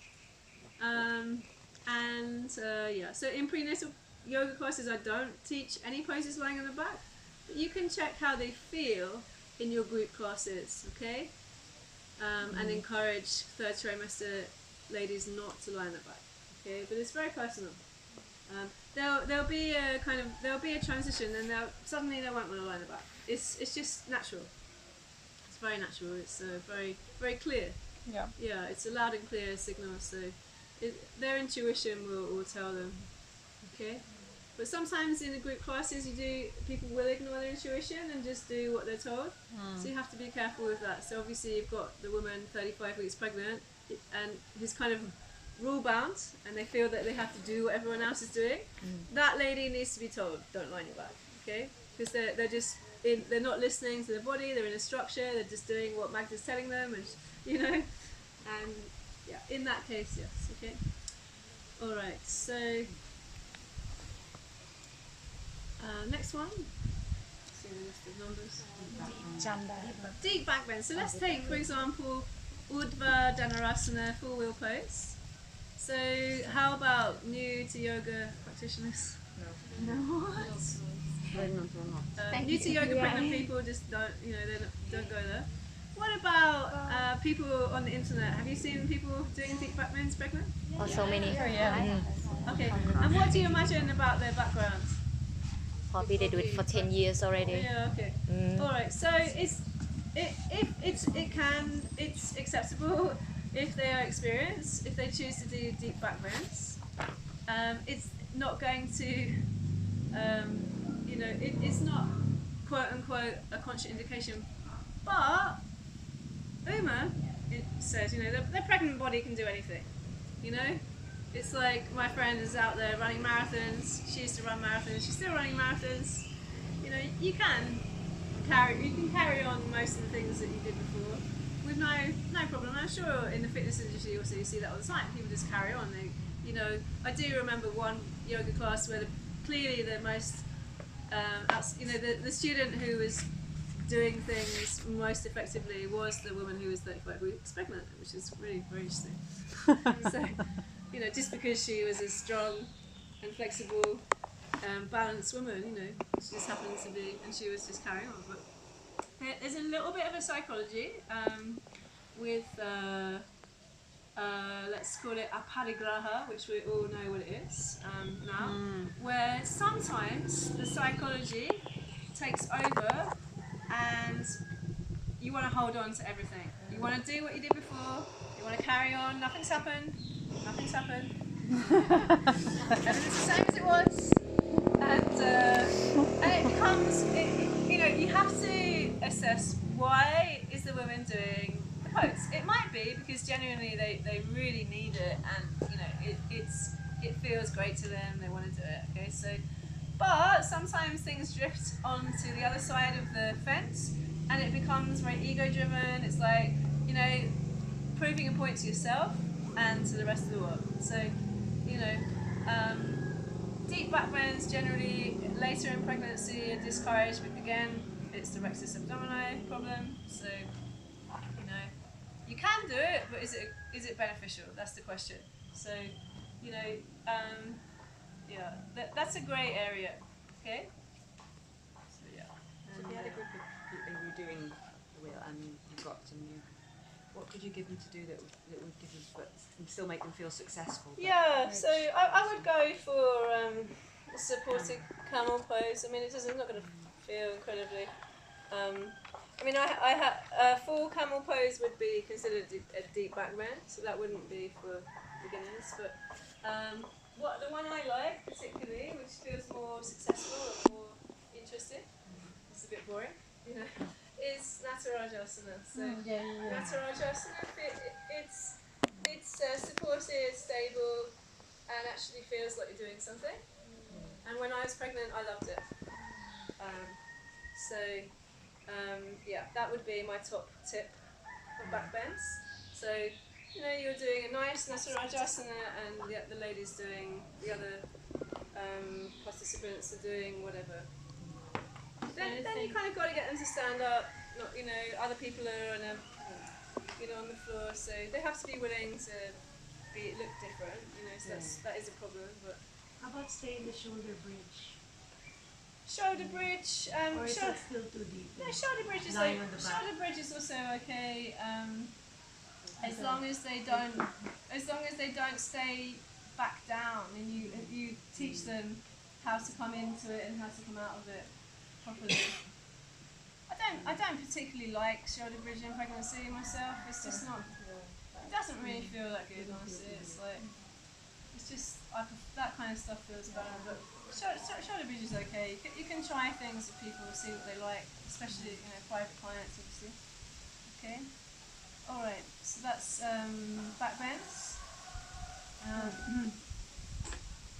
A: So in prenatal yoga classes, I don't teach any poses lying on the back, but you can check how they feel in your group classes, okay? And encourage third trimester ladies not to lie on their back, okay? But it's very personal. There'll be a transition, and suddenly they won't want to lie on their back. It's just natural. It's very natural. It's very very clear.
H: Yeah.
A: Yeah, it's a loud and clear signal. So their intuition will tell them, okay? But sometimes in the group classes, people will ignore their intuition and just do what they're told. So you have to be careful with that. So obviously you've got the woman 35 weeks pregnant, and who's kind of rule bound, and they feel that they have to do what everyone else is doing. That lady needs to be told, don't lie on your back, okay? Because they're not listening to their body. They're in a structure. They're just doing what Magda's telling them, and and in that case, yes, okay. All right, so. Next one. See the list of numbers.
H: Janda.
A: Deep back bend. So let's take, for example, Urdhva Dhanurasana full wheel pose. So how about new to yoga practitioners? No. What? New to yoga pregnant people just don't, they don't go there. What about people on the internet? Have you seen people doing deep back bends pregnant?
D: Oh, so many.
A: Okay. And what do you imagine about their backgrounds?
D: Probably they do it for 10 years already.
A: Yeah. Okay. All right. So it's acceptable if they are experienced, if they choose to do deep back bends. It's not going to, it's not quote unquote a contraindication. But Uma, it says, the pregnant body can do anything. It's like my friend is out there running marathons. She used to run marathons. She's still running marathons. You can carry on most of the things that you did before with no problem. I'm sure in the fitness industry also you see that all the time. People just carry on. I do remember one yoga class where clearly the most, the student who was doing things most effectively was the woman who was 35 weeks pregnant, which is really very interesting. So, just because she was a strong and flexible, balanced woman, she just happened to be, and she was just carrying on. But there's a little bit of a psychology with, let's call it aparigraha, which we all know what it is now, where sometimes the psychology takes over and you want to hold on to everything. You want to do what you did before, you want to carry on, nothing's happened, everything's the same as it was, and it becomes, you have to assess why is the woman doing the pose. It might be because genuinely they really need it, and it feels great to them, they want to do it, okay, so, but sometimes things drift onto the other side of the fence and it becomes very ego driven. It's like, proving a point to yourself and to the rest of the world. So, deep back bends generally later in pregnancy are discouraged, but again, it's the rectus abdomini problem. So, you can do it, but is it beneficial? That's the question. So, yeah, that's a grey area. Okay. So yeah.
J: So if you had a group of people who were doing the wheel and you got some new, what could you give them to do that would give them, but still make them feel successful?
A: Yeah, so I would go for a supported camel pose. I mean, it's not going to feel incredibly. I had a full camel pose would be considered a deep back bend, so that wouldn't be for beginners. But the one I like particularly, which feels more successful and more interesting, it's a bit boring, is Natarajasana. So Natarajasana, it's supported, stable, and actually feels like you're doing something. And when I was pregnant, I loved it. Yeah, that would be my top tip of back bends. So, you're doing a nice Natarajasana and the ladies doing, the other participants are doing whatever. Then you kind of got to get them to stand up. Not, other people are on the floor, so they have to be willing to look different. So that is a problem. But
K: how about stay in the shoulder bridge?
A: Shoulder bridge.
K: Or is that still too deep?
A: No, shoulder bridge is also okay. As long as they don't stay back down, and you teach them how to come into it and how to come out of it properly. I don't particularly like shoulder bridge in pregnancy myself. It's just not. It doesn't really feel that good, honestly. It's just that kind of stuff feels better. But shoulder bridge is okay. You can try things with people, see what they like, especially private clients, obviously. Okay. All right. So that's back bends.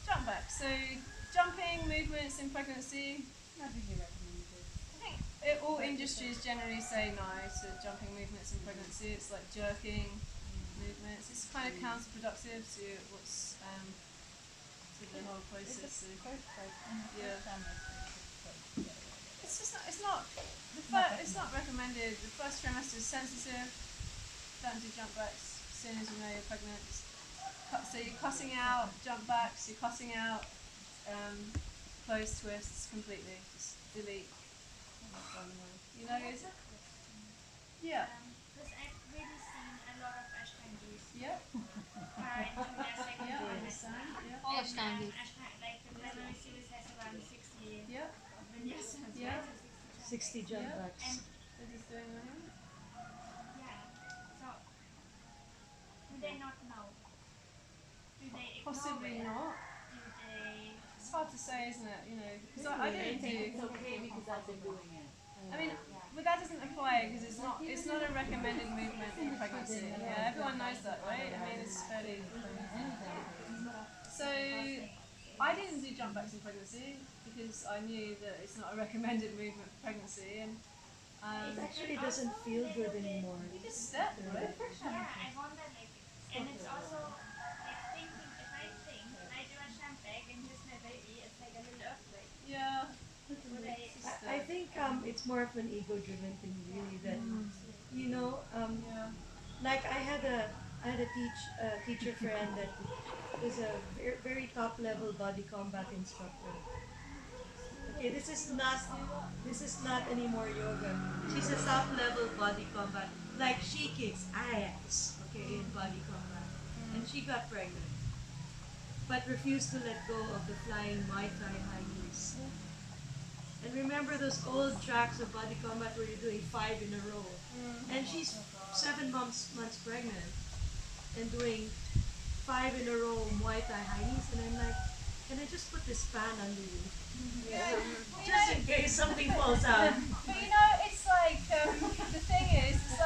A: Jump back. So jumping movements in pregnancy. I think all industries generally say no to jumping movements in pregnancy. It's like jerking movements. It's kind of counterproductive to what's to the whole process. So, yeah. It's not recommended. The first trimester is sensitive. don't do jump backs as soon as you know you're pregnant. So you're cutting out jump backs, you're cutting out closed twists completely. Just delete. You know, is it? Yeah.
B: Because I've really seen a lot of Ashtangis
A: Yep.
B: into their second
A: Yeah, I
B: trimester.
A: understand. Yeah.
C: All Ashtangis.
B: Like the primary series has around 60
A: Yep.
B: vinyasas,
A: Yeah.
B: right? So
K: 60 jump
A: Yeah.
K: backs.
B: And
A: They're just doing that.
B: yeah, so do they not know? Do they ignore
A: Possibly
B: it?
A: not.
B: Do they?
A: It's hard to say, isn't it? You know, because I don't do.
L: It's okay because I've been doing it.
A: I mean, but that doesn't apply because it's not a recommended movement in pregnancy. Yeah, everyone knows that, right? I mean, it's fairly. So I didn't do jump backs in pregnancy because I knew that it's not a recommended movement for pregnancy, and
K: It actually doesn't feel good anymore.
A: you just step, right?
B: Yeah, I wonder like, and it's also like thinking. If I think I do a shampoo and just my baby, it's like a little earthquake.
A: Yeah.
B: Would I?
K: I think it's more of an ego-driven thing, really. That you know,
A: Yeah.
K: like I had a teacher friend that was a very top level body combat instructor. Okay, this is not anymore yoga. She's a top level body combat. Like she kicks ass, okay, in body combat, and she got pregnant, but refused to let go of the flying Muay Thai high knees. And remember those old tracks of body combat where you're doing 5 in a row, and she's 7 months pregnant and doing 5 in a row Muay Thai high knees, and I'm like, can I just put this fan under you? Just in case something falls out.
A: But you know, it's like the thing is, it's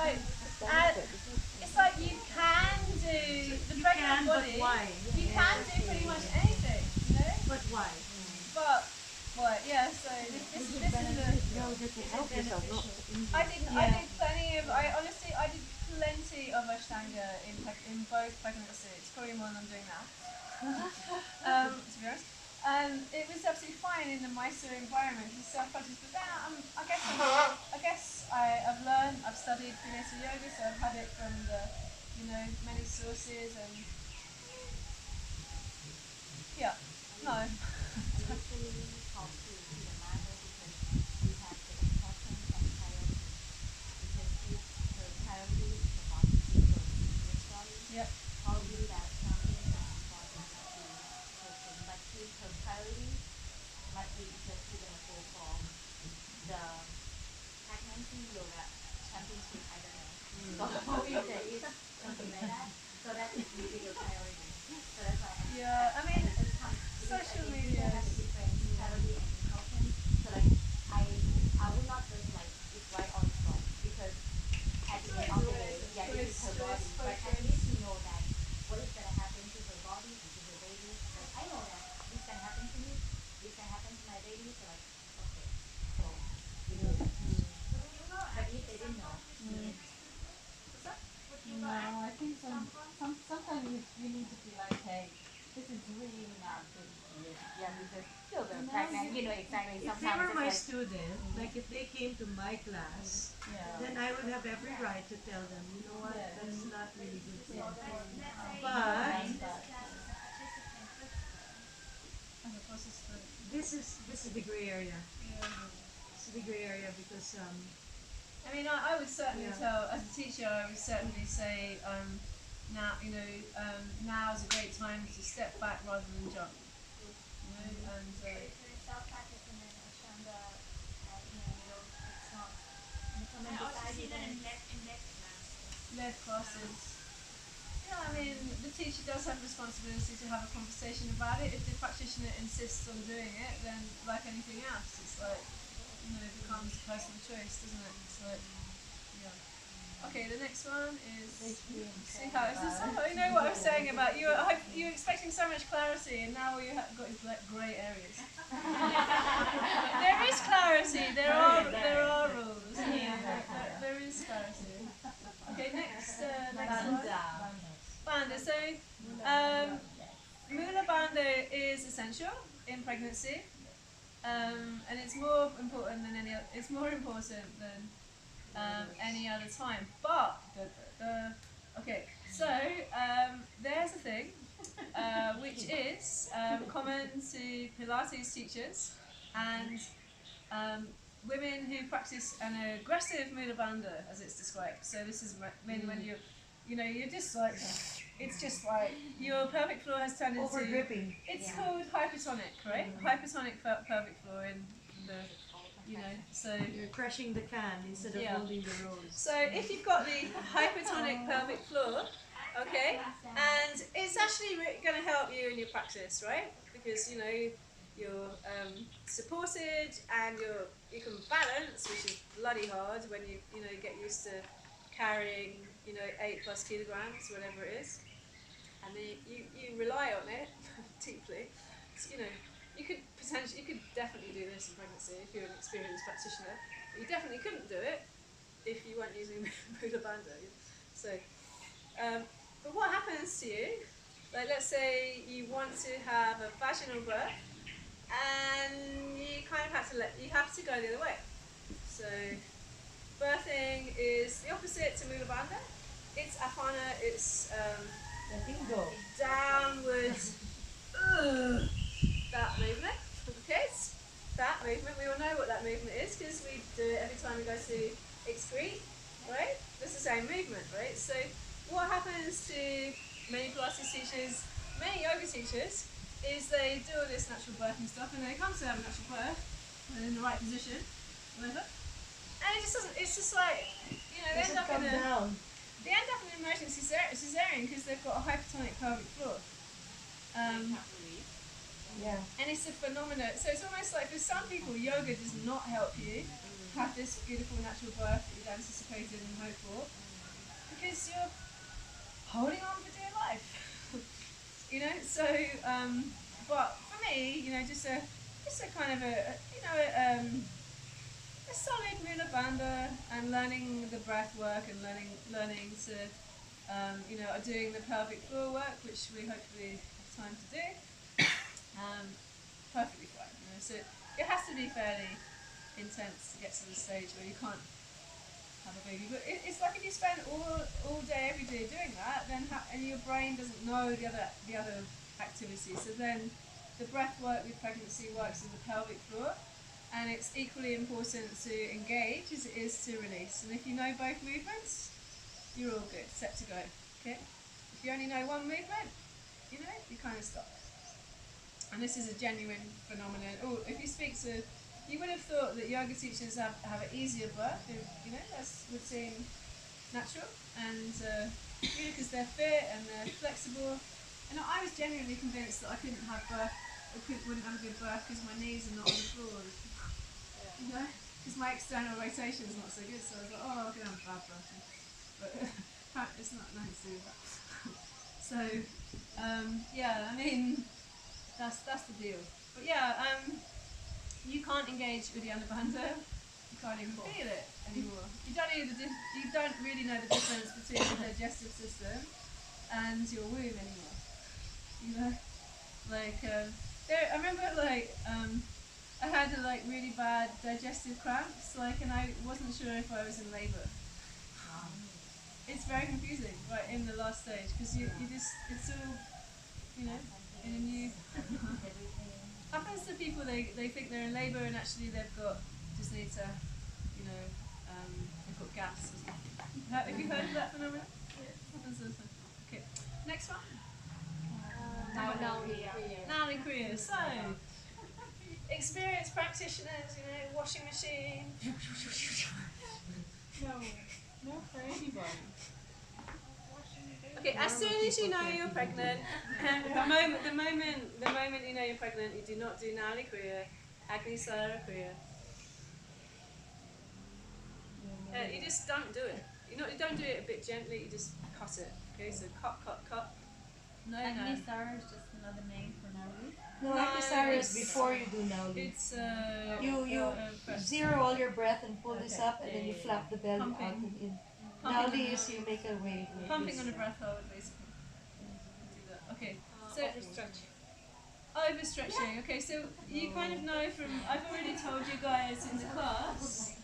A: like you can do the
K: You
A: pregnant
K: can, but
A: body.
K: why?
A: You can do pretty much anything, you know.
K: But why?
A: But what? Yeah. So this is the.
L: Help yourself, not
A: I did plenty of. I honestly did plenty of Ashtanga in both pregnancies. It's probably more than I'm doing now. To be honest. It was absolutely fine in the Mysore environment. It's self-conscious, but then I guess I've learned, I've studied Vinyasa Yoga, so I've had it from the, many sources, and yeah, no. Yep. Yeah, I mean, social media.
H: No, I think sometimes you need to be like, hey, this is really not good for you.
D: Yeah, because still they're pregnant, you know exactly.
K: If
D: Sometimes
K: they were
D: it's
K: my
D: like,
K: student, like if they came to my class, then I would have every right to tell them, you know what, that's not really good for you. But this is the gray area. It's the gray area because
A: I mean, I would certainly tell, as a teacher, I would certainly say, now, now is a great time to step back rather than jump. Lead classes. Yeah, I mean, the teacher does have responsibility to have a conversation about it. If the practitioner insists on doing it, then like anything else, it's like, it becomes personal choice, doesn't it? It's like, yeah. Okay, the next one is, see how it's just, you know what I was saying about you were expecting so much clarity, and now all you have got is like grey areas. There is clarity, there are rules. There is clarity. Okay, next one. Bandha. So, Mula Bandha is essential in pregnancy, and it's more important than any other time. But Okay, so there's a thing which is common to Pilates teachers and women who practice an aggressive Mula Bandha, as it's described. So this is when you're just like, it's just like your pelvic floor has turned into.
K: Over gripping.
A: It's called hypertonic, right? Hypertonic pelvic floor in the. So
K: you're crushing the can instead of holding the rose.
A: So if you've got the hypertonic pelvic floor, okay, and it's actually going to help you in your practice, right? Because you're supported and you can balance, which is bloody hard when you get used to carrying 8+ kilograms, whatever it is, and then you rely on it deeply. So, you could definitely do this in pregnancy if you're an experienced practitioner. But you definitely couldn't do it if you weren't using Mula Bandha. So, but what happens to you? Like, let's say you want to have a vaginal birth, and you kind of have to go the other way. So, birthing is the opposite to Mula Bandha. It's Apana. It's downward. That movement, okay? That movement, we all know what that movement is because we do it every time we go to excrete, right? It's the same movement, right? So what happens to many Pilates teachers, many yoga teachers, is they do all this natural birthing stuff and they come to have a natural birth in the right position, whatever, and it just doesn't, it's just like, they end up in an emergency cesarean because they've got a hypertonic pelvic floor. And it's a phenomenon. So it's almost like for some people, yoga does not help you have this beautiful natural birth that you'd anticipated and hoped for, because you're holding on for dear life. So but for me, just a kind of a solid Mula Bandha and learning the breath work and learning to doing the pelvic floor work, which we hopefully have time to do. Perfectly fine. So it has to be fairly intense to get to the stage where you can't have a baby. But it's like if you spend all day, every day doing that, then and your brain doesn't know the other activities. So then the breath work with pregnancy works in the pelvic floor, and it's equally important to engage as it is to release. And if you know both movements, you're all good, set to go. Okay. If you only know one movement, you kind of stop. And this is a genuine phenomenon. If you speak to, you would have thought that yoga teachers have an easier birth. That would seem natural, and because they're fit and they're flexible. And I was genuinely convinced that I couldn't have birth, wouldn't have a good birth because my knees are not on the floor. Because my external rotation is not so good. So I was like, I'm gonna have bad birth. But it's not nice to do that. So that's the deal. But you can't engage Uddiyana Bandha. You can't even feel it anymore. You don't really know the difference between the digestive system and your womb anymore. I remember I had really bad digestive cramps, and I wasn't sure if I was in labour. It's very confusing, right in the last stage, because it's all, in a new. Happens to people, they think they're in labour and actually they've got gas. Have you heard of that phenomenon? Okay. Next one. Nali Kriya. So, experienced practitioners, washing machine.
H: No for anybody.
A: Okay, as soon as you know you're pregnant, the moment you know you're pregnant, you do not do Nali Kriya, Agnisara Kriya. You just don't do it. You don't do it a bit gently. You just cut it. Okay, so cut. No.
C: Agnisara is just another name for Nali.
K: No, Agnisara is before you do Nali.
A: It's
K: you zero all your breath and pull this up, and then you flap the belly out and in. Nali is you make a wave.
A: Pumping on a breath hold, basically. Do that. Okay. So overstretching. Okay, so you kind of know from I've already told you guys in the class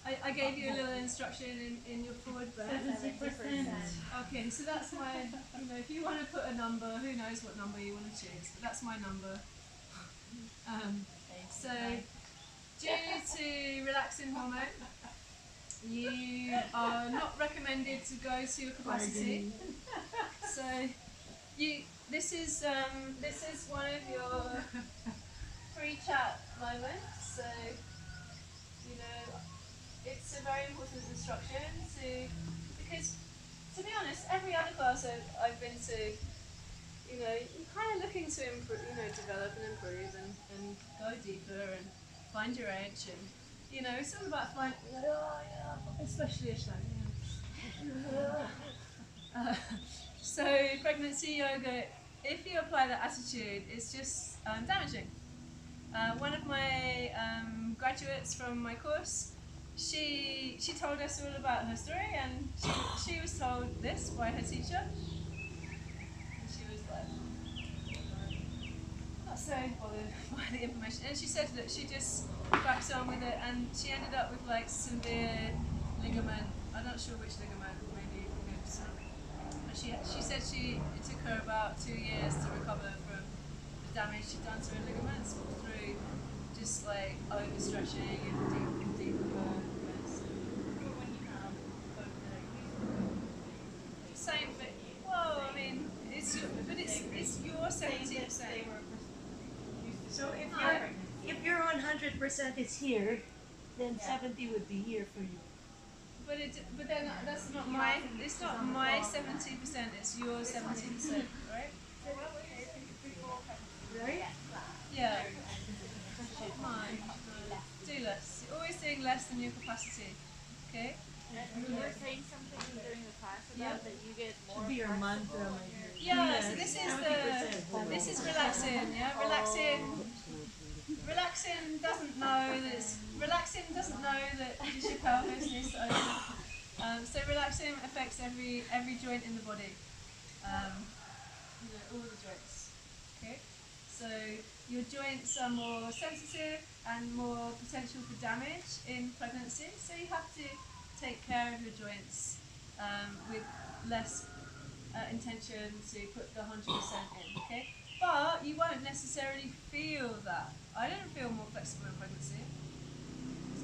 A: I gave you a little instruction in your forward breath.
K: 70%.
A: Okay, so that's my, if you want to put a number, who knows what number you want to choose, but that's my number. So, due to relaxin hormone, you are not recommended to go to your capacity. So, this is one of your free chat moments. So, it's a very important instruction because, to be honest, every other class I've been to, you're kind of looking to improve, develop and improve and go deeper and find your edge and, it's all about finding, especially Islam. So pregnancy yoga, if you apply that attitude, it's just damaging. One of my graduates from my course, she told us all about her story, and she was told this by her teacher, and she was like, not so bothered by the information, and she said that she just cracked on with it, and she ended up with like severe ligament, I'm not sure which ligament, maybe some. But she said it took her about 2 years to recover from the damage she'd done to her ligaments through just like overstretching and deep movements. Same thing. Well, I mean, it's your 70%.
K: So if your 100% is here, then 70 would be here for you.
A: But then that's not my. It's not my 70%. It's your 70%, right?
K: Right?
A: Yeah. Mine. Do less. You're always doing less than your capacity. Okay.
F: You were saying something during the class about that you get more.
K: Should be your mantra, my dear.
A: Yeah. So this is relaxing. Yeah. Relaxing doesn't know that it is your pelvis needs to open. So relaxing affects every joint in the body. All the joints. Okay. So your joints are more sensitive and more potential for damage in pregnancy. So you have to take care of your joints with less intention to put the 100% in. Okay. But you won't necessarily feel that. I don't feel more flexible in pregnancy.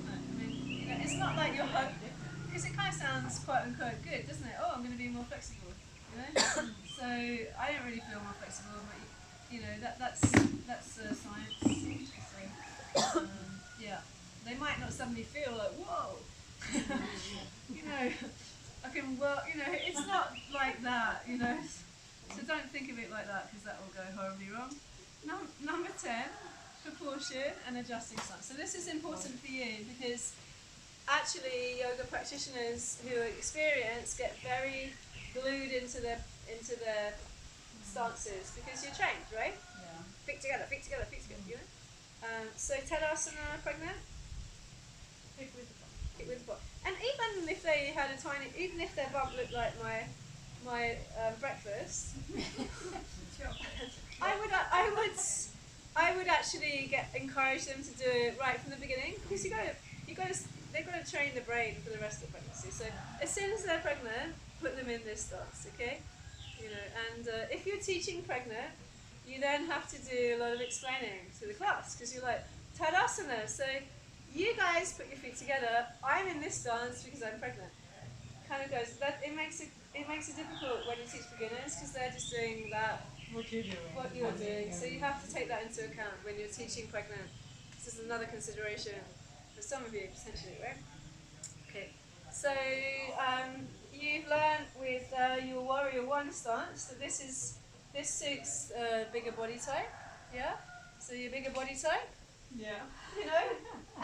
A: I mean, it's not like you're because it kind of sounds quote unquote good, doesn't it? Oh, I'm going to be more flexible. So I don't really feel more flexible, but that's science. So, yeah, they might not suddenly feel like whoa. I can work. It's not like that. So don't think of it like that because that will go horribly wrong. Number 10, proportion and adjusting stance. So this is important for you because actually yoga practitioners who are experienced get very glued into their stances because you're trained, right?
H: Yeah.
A: Feet together, feet together, feet together. So Tadasana pregnant. Kick with the butt. And even if they had even if their bump looked like my breakfast, I would actually encourage them to do it right from the beginning because they've got to train the brain for the rest of the pregnancy. So as soon as they're pregnant, put them in this stance, okay? And if you're teaching pregnant, you then have to do a lot of explaining to the class because you're like Tadasana. So you guys put your feet together. I'm in this stance because I'm pregnant. Kind of goes that it makes it difficult when you teach beginners because they're just doing that.
K: What you're doing.
A: So you have to take that into account when you're teaching pregnant. This is another consideration for some of you potentially, right? Okay. So you've learned with your Warrior 1 stance that this suits bigger body type. Yeah. So your bigger body type.
H: Yeah.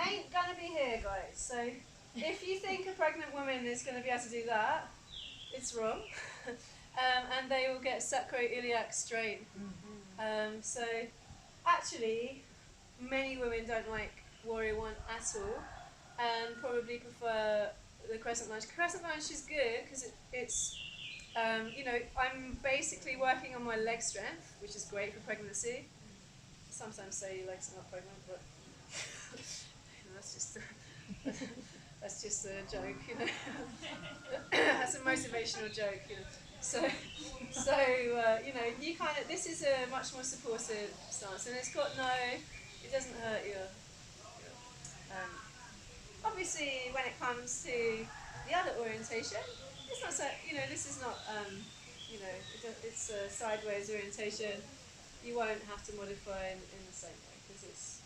A: Ain't gonna be here, guys. So if you think a pregnant woman is going to be able to do that, it's wrong. And they will get sacroiliac strain. So actually, many women don't like Warrior 1 at all, and probably prefer the Crescent Lunge. Crescent Lunge is good because it's I'm basically working on my leg strength, which is great for pregnancy. Sometimes say your legs are not pregnant, but that's that's just a joke, you know. That's a motivational joke, you know. So you know, you kind of, this is a much more supportive stance, and it's got no, it doesn't hurt your obviously, when it comes to the other orientation, it's not so, you know, this is not, you know, it's a sideways orientation. You won't have to modify in the same way, because it's,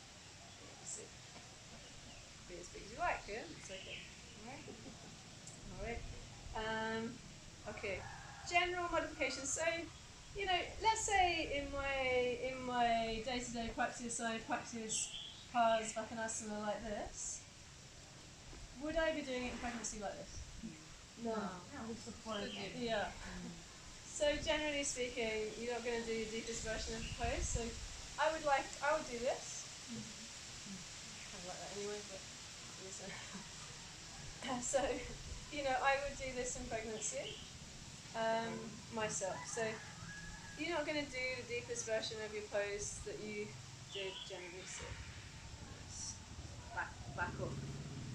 A: you know, it's be as big as you like, yeah? It's okay. Alright. Okay. General modifications. So, you know, let's say in my day-to-day practice, I practice Pars Vakanasana like this. Would I be doing it in pregnancy like this? No. Yeah. So generally speaking, you're not going to do your deepest version of the pose. So I would do this. I like that anyway, but so you know, I would do this in pregnancy myself. So you're not going to do the deepest version of your pose that you did generally. So back up.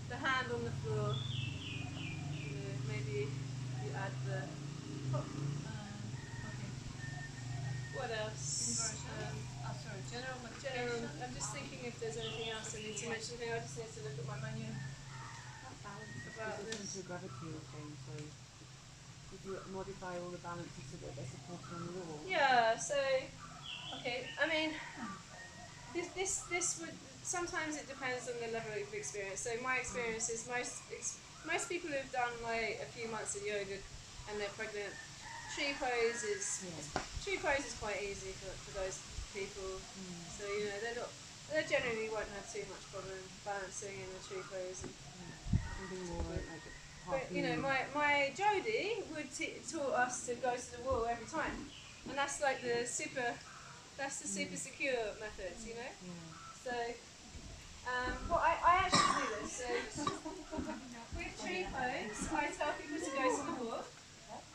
A: The hand on the floor. You know, maybe you add the. Okay. What else? Sorry, general. I'm just thinking if there's anything else I need to mention here. I just need to look at my menu. About this.
J: It's a gravitational thing, so if you modify all the balances so that they're supported on the wall.
A: Yeah. So, okay. I mean, this would. Sometimes it depends on the level of experience. So my experience is most people who've done like a few months of yoga and they're pregnant, tree pose is quite easy for those people. So you know they generally won't have too much problem balancing in the tree pose. But you know my Jodie would taught us to go to the wall every time, and that's like the super secure method, you know. So. Well, I actually do this. So with tree pose, I tell people to go to the wall,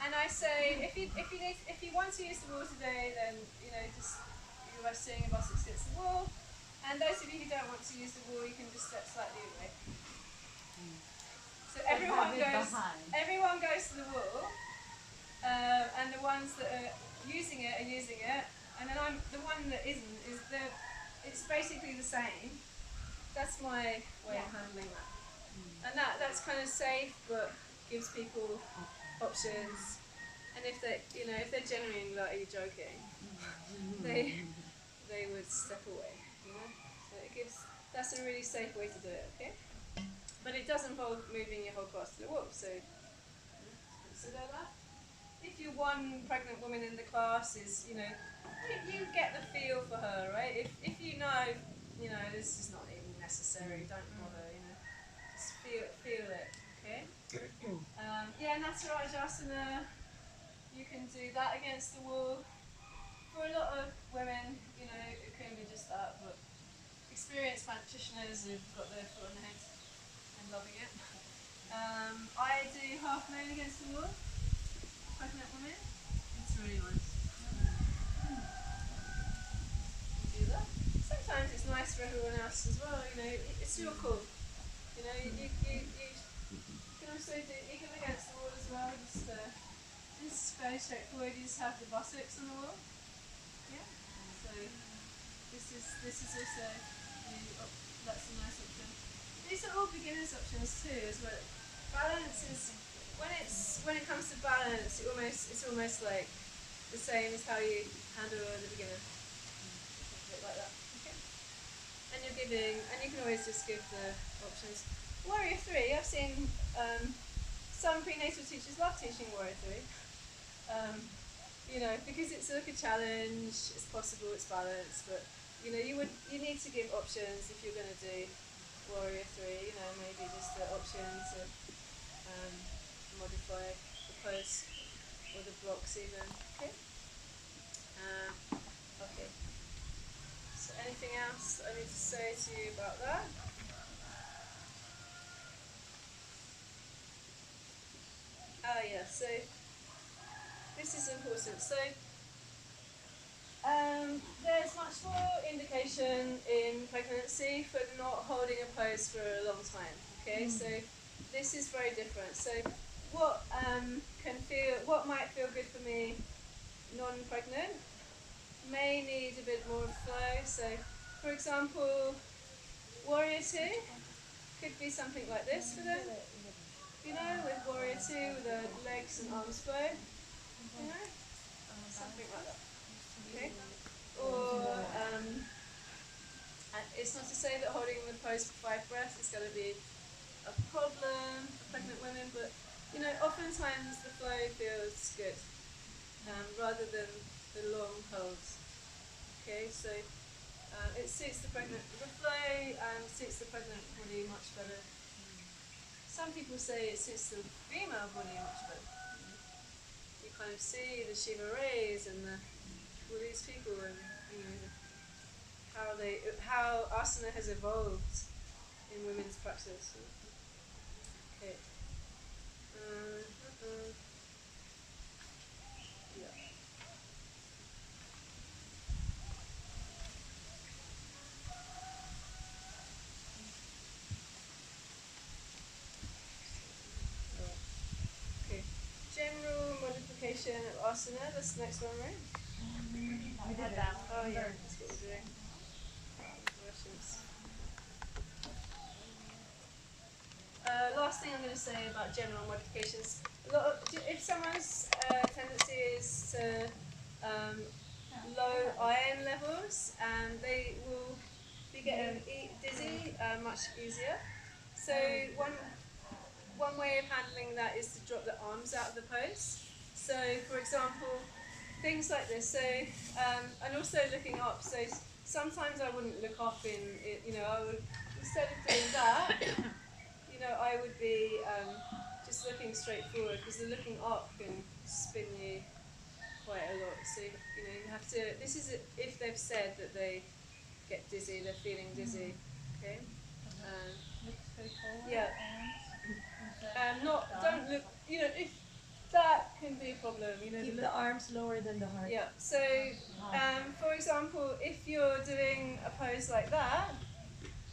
A: and I say if you want to use the wall today, then you know just you're resting your butt against the wall. And those of you who don't want to use the wall, you can just step slightly away. So everyone goes to the wall, and the ones that are using it, and then the one that isn't it's basically the same. That's my way of handling that. And that's kind of safe, but gives people options. And if they're genuinely like joking, they would step away, you know. So that's a really safe way to do it, okay? But it does involve moving your whole class to the wall, so consider that. If you're one pregnant woman in the class, is you get the feel for her, right? If you know this is not even necessary, don't bother, you know. Just feel it, okay? Yeah, Natarajasana, you can do that against the wall. For a lot of women, you know, it can be just that, but experienced practitioners who've got their foot on the head and loving it. I do half moon against the wall, pregnant women. It's really nice. Do that. Sometimes it's nice for everyone else as well, you know, it's your call. You know, you can also do eagle against the wall as well, just very straightforward, you just have the buttocks on the wall. Yeah. So this is also that's a nice option. These are all beginners options too as well. Balance is when it comes to balance, it's almost like the same as how you handle the beginner. Like that. Okay. And you can always just give the options. Warrior 3, I've seen some prenatal teachers love teaching Warrior 3. You know, because it's like a challenge, it's possible, it's balanced, but you know, you need to give options if you're gonna do Warrior 3, you know, maybe just the option to modify the pose or the blocks even. Okay? Okay. So anything else I need to say to you about that? Yeah, so this is important. So there's much more indication in pregnancy for not holding a pose for a long time. Okay, so this is very different. So what what might feel good for me non-pregnant may need a bit more flow. So for example, Warrior 2 could be something like this for them. You know, with Warrior 2 with the legs and arms flow. You know? Something like that. Okay? Or it's not to say that holding the pose for 5 breaths is going to be a problem for pregnant women, but you know, oftentimes the flow feels good rather than the long holds. Okay, so it suits the flow suits the pregnant body much better. Some people say it suits the female body much better. You kind of see the Shiva rays and all these people and you know how asana has evolved in women's practice. Okay. Yeah. Okay. General modification of asana. That's the next one, right?
K: We did that.
A: Oh yeah, that's what we're doing. Inversions. Last thing I'm going to say about general modifications. If someone's tendency is to low iron levels, they will be getting dizzy much easier. So one way of handling that is to drop the arms out of the pose. So for example, things like this. So and also looking up. So sometimes I wouldn't look up you know, I would, instead of doing that, you know, I would be just looking straight forward, because the looking up can spin you quite a lot. So you know, you have to. This is if they've said that they get dizzy, they're feeling dizzy. Okay. Yeah. Don't look. You know, if that can be a problem. You know,
K: Keep the arms lower than the heart.
A: Yeah. So, for example, if you're doing a pose like that,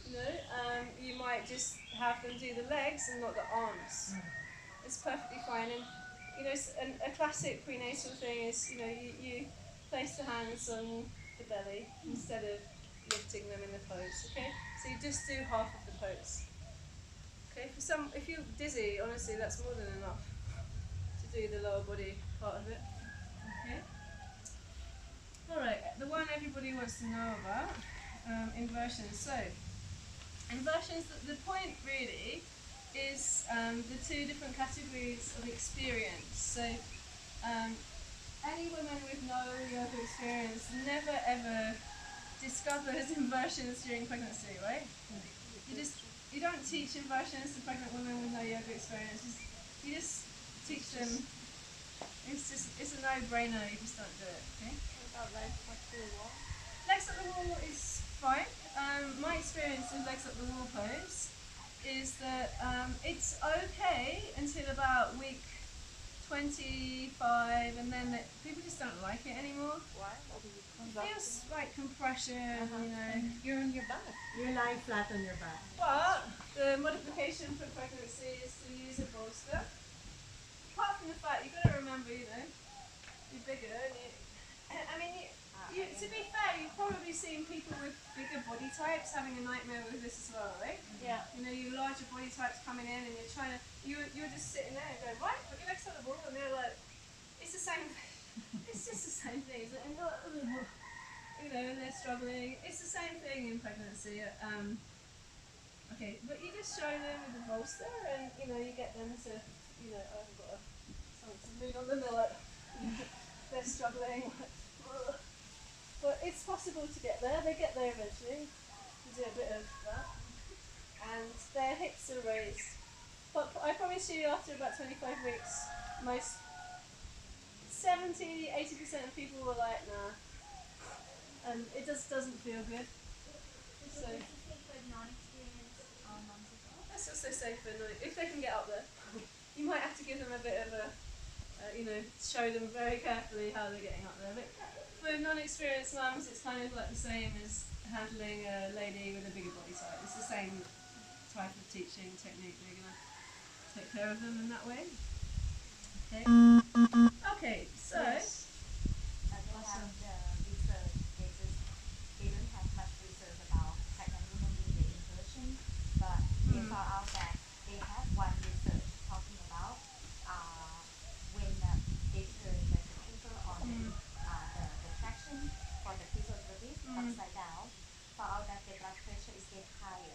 A: you know, you might just have them do the legs and not the arms. It's perfectly fine. And you know, a classic prenatal thing is, you know, you place the hands on the belly instead of lifting them in the pose. Okay. So you just do half of the pose. Okay. If you're dizzy, honestly, that's more than enough to do the lower body part of it. Okay. Alright, the one everybody wants to know about, inversions. So, inversions, the point really is the two different categories of experience. So, any woman with no yoga experience never ever discovers inversions during pregnancy, right? You don't teach inversions to pregnant women with no yoga experience. You just teach them. It's a no-brainer. You just don't do it. Okay. Legs at the wall is fine. My experience with legs at the wall pose is that it's okay until about week 25, and then people just don't like it anymore. Why? It feels like compression, you know.
K: You're on your back. You're lying flat on your back.
A: But the modification for pregnancy is to use a bolster. Apart from the fact, you've got to remember, you know, you're bigger, and to be fair, you've probably seen people with bigger body types having a nightmare with this as well, right?
C: Yeah.
A: You know, your larger body types coming in, and you're just sitting there and going, right, put your legs on the wall, and they're like, it's the same, it's just the same thing, and you know, and they're struggling. It's the same thing in pregnancy. Okay, but you just show them with the bolster, and you know, you get them to, you know, I've got something to lean on them. They're like, they're struggling. But it's possible to get there. They get there eventually. You do a bit of that, and their hips are raised. But I promise you, after about 25 weeks, most 70–80% of people were like, nah, and it just doesn't feel good. So that's also safe for if they can get up there. You might have to give them a bit of a, you know, show them very carefully how they're getting up there. But for non-experienced mums, it's kind of like the same as handling a lady with a bigger body type. It's the same type of teaching technique they're going to take care of them in that way. Okay. Okay, so.
D: Awesome. They don't have much research about pregnant women being the inversion, but they found out that they have one research talking about when they turn the computer on the traction for the fetal release upside down, found out that the blood pressure is get higher.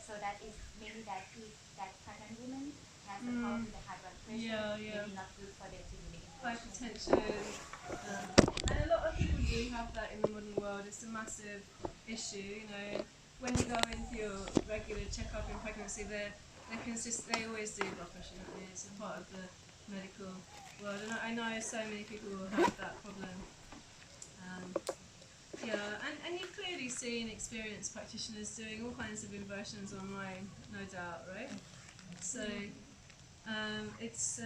D: So that is maybe that if that pregnant woman has a problem with the high blood pressure, maybe not good for them to do the inversion.
A: Hypertension. And a lot of people do have that in the modern world. It's a massive issue, you know. When you go into your regular checkup in pregnancy, they always do blood pressure. It's a part of the medical world, and I know so many people who have that problem. And you've clearly seen experienced practitioners doing all kinds of inversions online, no doubt, right? So it's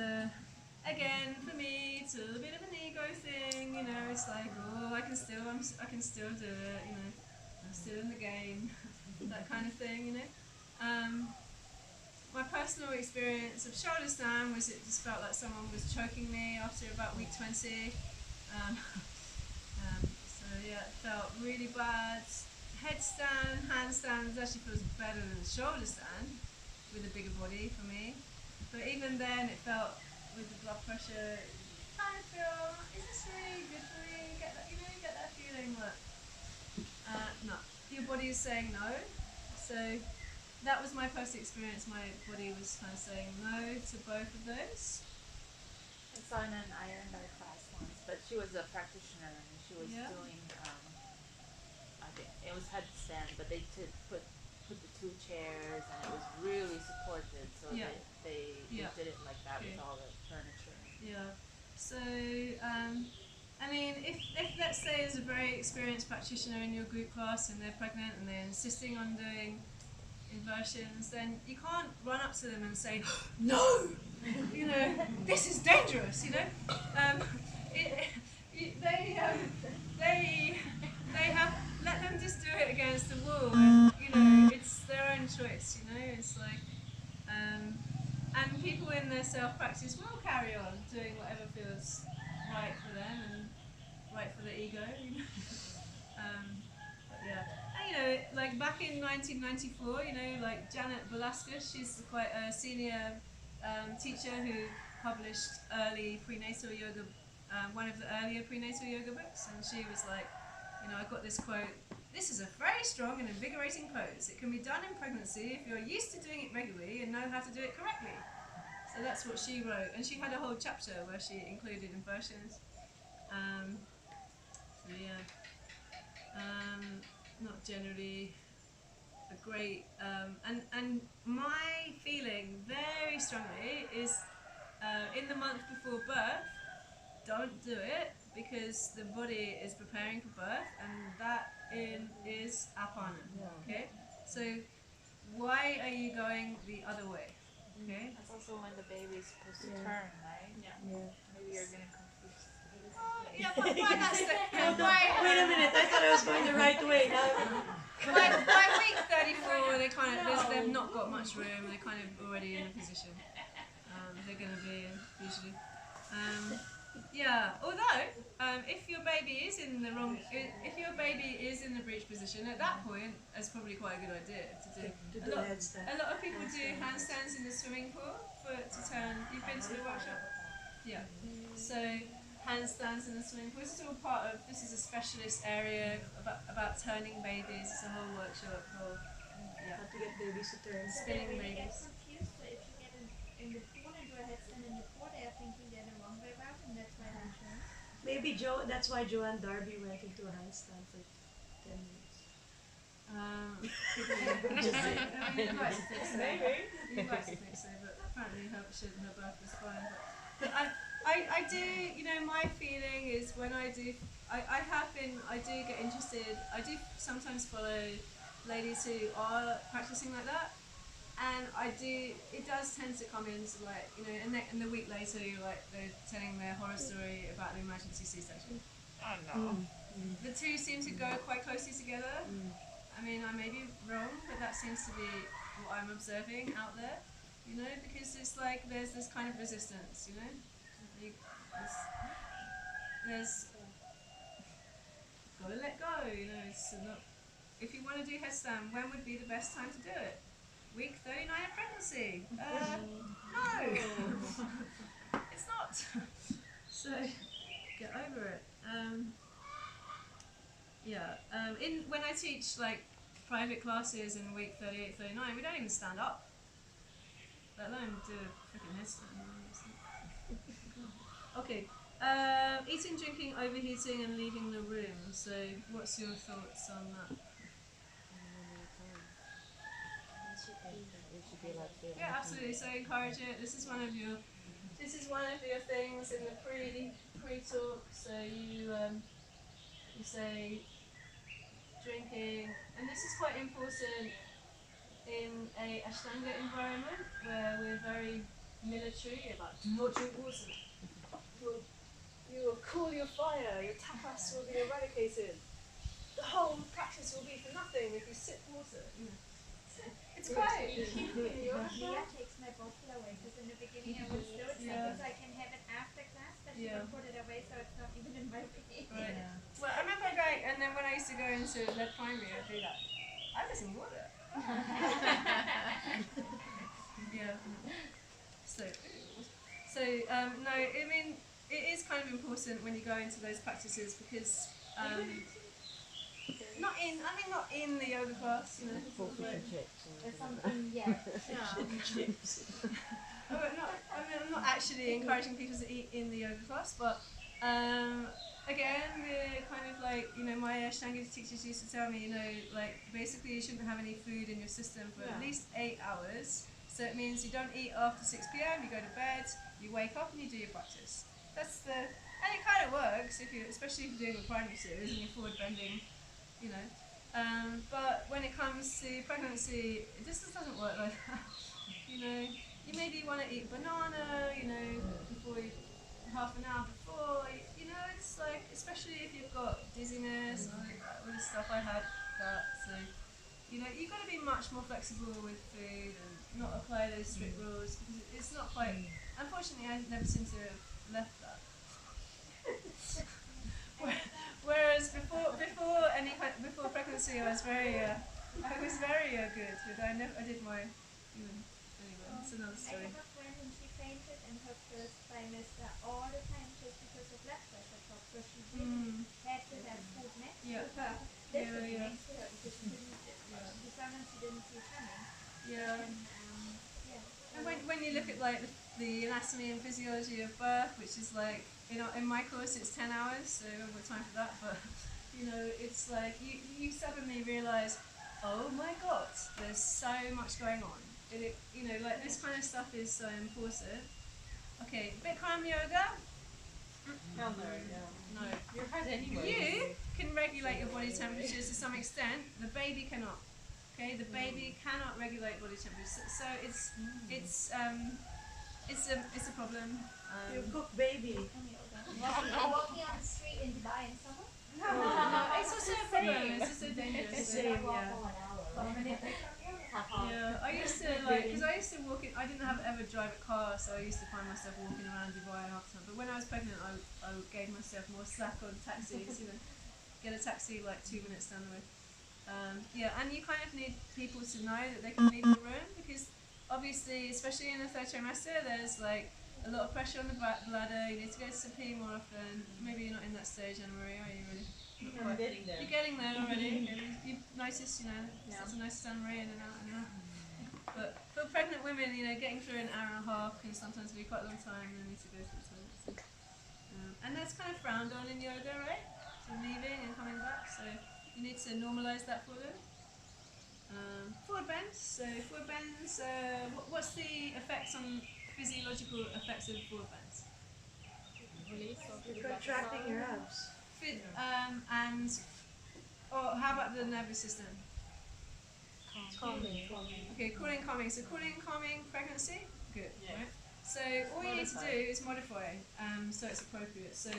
A: again, for me, it's a little bit of an ego thing, you know. It's like, oh, I can still do it, you know. I'm still in the game, that kind of thing, you know. My personal experience of shoulder stand was it just felt like someone was choking me after about week 20. So yeah, it felt really bad. Headstand, handstand actually feels better than the shoulder stand with a bigger body for me. But even then, it felt with the blood pressure, kind of feel, is this really good for me? Get that, you know, you get that feeling that no, your body is saying no. So that was my first experience. My body was kind of saying no to both of those.
F: I saw in an iron bar class once, but she was a practitioner and she was doing, I think it was headstand, but they put the two chairs and it was really supported, so they did it like that with all the furniture.
A: Yeah. So, I mean, if let's say there's a very experienced practitioner in your group class and they're pregnant and they're insisting on doing inversions, then you can't run up to them and say, no, you know, this is dangerous, you know. They have let them just do it against the wall, and you know, it's their own choice, you know. It's like, and people in their self-practice will carry on doing whatever feels right for them and right for the ego, you know. But yeah, and you know, like back in 1994, you know, like Janet Velasquez, she's quite a senior teacher who published early prenatal yoga, one of the earlier prenatal yoga books, and she was like, you know, I got this quote, "This is a very strong and invigorating pose. It can be done in pregnancy if you're used to doing it regularly and know how to do it correctly." So that's what she wrote, and she had a whole chapter where she included inversions. So yeah, not generally a great, and my feeling very strongly is in the month before birth, don't do it because the body is preparing for birth, and that is apana. Okay, so why are you going the other way? Okay.
F: That's also when the baby is supposed to turn, right? Maybe you're gonna confuse.
A: Yeah, but why that's the,
K: Wait a minute, I thought I was going the right way.
A: By week 34, they've not got much room. They're kind of already in a position. They're going to be usually. Although if your baby is in the wrong, if your baby is in the breech position, at that point, it's probably quite a good idea to do. A lot of people do handstands in the swimming pool to turn. You've been to the workshop? Yeah. So handstands in the swimming pool. This is all part of. This is a specialist area about turning babies. It's a whole workshop. How
K: to get babies to turn.
A: Spinning babies.
B: Get confused, so if you get in the pool and do a headstand in the pool, they are thinking they're the wrong way about, and that's why they're showing.
K: Maybe that's why Joanne Darby went into a handstand for 10 minutes.
A: You'd like to think so. You'd like to think so, but apparently her birth was fine. But I do, you know, my feeling is when I do get interested. I do sometimes follow ladies who are practicing like that, and it does tend to come into like, you know, and the week later they're telling their horror story about an emergency C-section.
F: Oh no.
A: The two seem to go quite closely together. I mean, I may be wrong, but that seems to be what I'm observing out there. you know, because it's like there's this kind of resistance, you know. There's gotta let go, you know. It's not, if you want to do headstand, when would be the best time to do it? Week 39 of pregnancy? No, it's not. So get over it. When I teach like private classes in week 38, 39, we don't even stand up, let alone do a freaking headstand. Okay. Eating, drinking, overheating, and leaving the room. So, what's your thoughts on that? Yeah, absolutely. So encourage it. This is one of your things in the pre-talk. So you say drinking, and this is quite important in a Ashtanga environment where we're very military about do not drink water. You will cool your fire. Your tapas will be eradicated. The whole practice will be for nothing if you sip water. It's great.
B: Mia takes my bottle away because in the beginning I was slow because I can have it after class, but she will put it away so it's not even in my way.
A: Right. Well, I remember going, and then when I used to go into lead primary, I'd be like, I have some water. Yeah. So no, I mean, it is kind of important when you go into those practices because not in the yoga class, you know.
C: There's something,
A: I'm not actually encouraging people to eat in the yoga class, but again, we're kind of like, you know, my Ashtanga teachers used to tell me, you know, like basically you shouldn't have any food in your system for at least 8 hours. So it means you don't eat after 6 p.m. You go to bed, you wake up, and you do your practice. And it kind of works especially if you're doing a primary series and you're forward bending, you know. But when it comes to pregnancy, it just doesn't work like that. You know, you maybe want to eat banana, you know, half an hour before. You know, it's like, especially if you've got dizziness and all this stuff. I had that, so you know, you've got to be much more flexible with food and not apply those strict rules because it's not quite. Unfortunately, I never seem to have left that. Whereas before pregnancy, I was very good. But I did my, you know, anyway, it's another story.
B: I have a friend and she fainted in her first trimester all the time just because of blood pressure drop. So she didn't have to have food next to her, literally next to her because she didn't. The sometimes she didn't see coming.
A: Yeah. And when you look at like the anatomy and physiology of birth, which is like, you know, in my course it's 10 hours, so I haven't got time for that, but you know, it's like you suddenly realise, oh my god, there's so much going on. You know, like this kind of stuff is so important. Okay, Bikram yoga.
E: Hell no.
A: No.
E: You're hard anyway.
A: You can regulate your body temperature to some extent. The baby cannot. Okay, the baby cannot regulate body temperature, so it's a problem.
K: You cook baby.
B: Walking on the street in Dubai in summer?
A: No, it's also a problem. It's also dangerous.
K: Same,
A: Yeah, I used to because I used to walk in. I didn't ever drive a car, so I used to find myself walking around Dubai half the time. But when I was pregnant, I gave myself more slack on taxis. You know, get a taxi like 2 minutes down the road. And you kind of need people to know that they can leave the room because obviously, especially in the third trimester, there's like a lot of pressure on the bladder. You need to go to pee more often. Maybe you're not in that stage, Anna Marie, are you really?
E: I'm getting there.
A: You're getting there already. You've noticed, you know, it's a nice Anna Marie in and out and out. But for pregnant women, you know, getting through an hour and a half can sometimes be quite a long time. They need to go through the toilet. And that's kind of frowned on in yoga, right? So leaving and coming back. So you need to normalise that for them. Forward bends. So forward bends. What's the effects on physiological effects of forward bends?
K: You're contracting your abs.
A: How about the nervous system?
K: Calming.
A: Okay, cooling, calming. So cooling, calming, pregnancy. Good.
E: Yeah.
A: Right. So all you need to do is modify, so it's appropriate. So,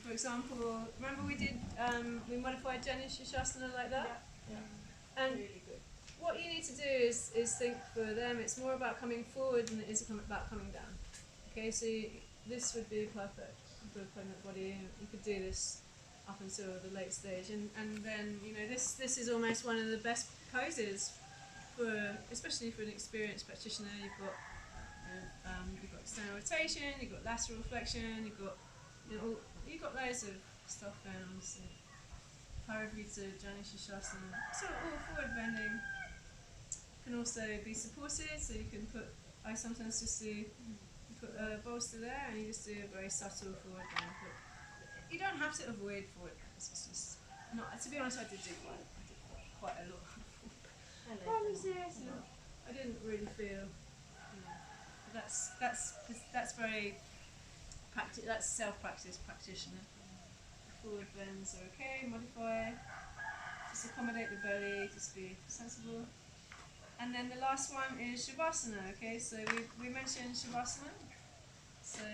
A: for example, remember we modified Janu Shasana like that?
K: Yeah.
A: And
E: Really good.
A: what you need to do is think for them, it's more about coming forward than it is about coming down. Okay, so this would be perfect for a pregnant body. You could do this up until the late stage, and then this is almost one of the best poses for, especially for an experienced practitioner. You've got external rotation, you've got lateral flexion, you've got loads of stuff going on. So Parivrita, Jani Shishasana, so all forward bending can also be supported. So you can put, I sometimes just do, put a bolster there and you just do a very subtle forward bend. But you don't have to avoid forward bends. It's just not. To be honest, I did quite a lot. I didn't really feel. That's very practice. That's self-practice practitioner. Forward bends are okay. Modify. Just accommodate the belly. Just be sensible. And then the last one is Shavasana. Okay, so we mentioned Shavasana. So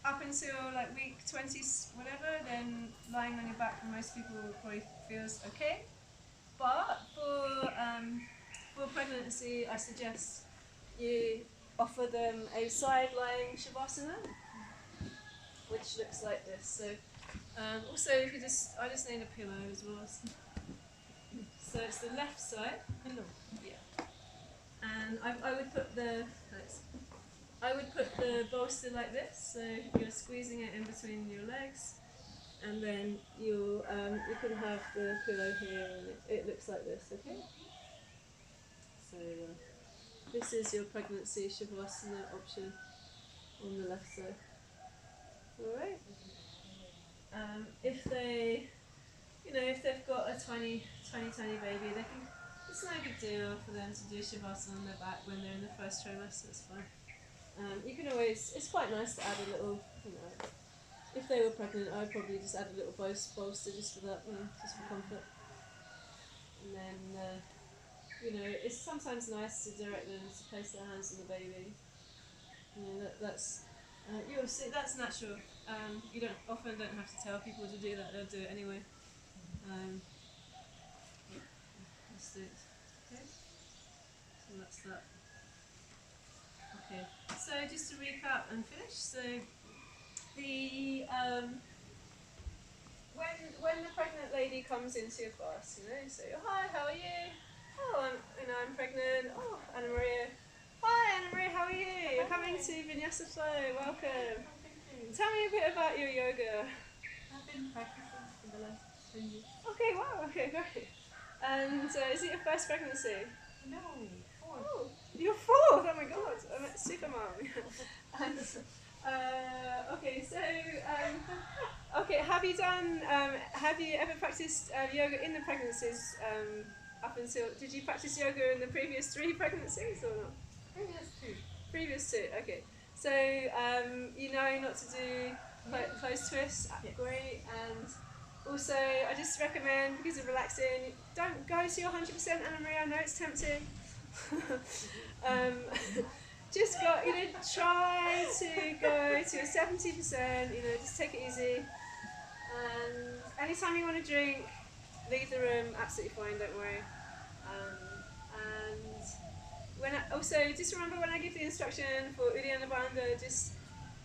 A: up until like week 20, whatever, then lying on your back for most people probably feels okay. But for pregnancy, I suggest you offer them a side-lying Shavasana, which looks like this. So also, if you I just need a pillow as well. So it's the left side. Yeah. And I would put the bolster like this. So you're squeezing it in between your legs, and then you can have the pillow here, and it looks like this. Okay. So this is your pregnancy Shavasana option on the left side. All right. If they've got a tiny baby, it's no big deal for them to do Shavasana on their back when they're in the first trimester. It's fine. You can always. It's quite nice to add a little. If they were pregnant, I'd probably just add a little bolster just for that, just for comfort. And then. It's sometimes nice to direct them to place their hands on the baby. You'll see, that's natural. You often don't have to tell people to do that, they'll do it anyway. Let's do it. Okay? So that's that. Okay, so just to recap and finish, so the when the pregnant lady comes into your class, so hi, how are you? Oh, I'm pregnant. Oh, Anna Maria. Hi, Anna Maria, how are you? You're coming to Vinyasa Flow. Welcome. Tell me a bit about your yoga.
H: I've been practicing for the last 3 years.
A: Okay, wow. Okay, great. And is it your first pregnancy?
H: No, 4th.
A: Oh, you're 4th. Oh my God, I'm a super mom. And, okay, so okay, have you ever practiced yoga in the pregnancies? Up until, did you practice yoga in the previous 3 pregnancies or not? Previous two, okay. So you know not to do closed twists, great. And also I just recommend, because of relaxing, don't go to your 100%, Anna Maria, I know it's tempting. Just go, try to go to a 70%, just take it easy. And anytime you want to drink, leave the room, absolutely fine, don't worry. And also just remember when I give the instruction for Uddiyana Bandha, just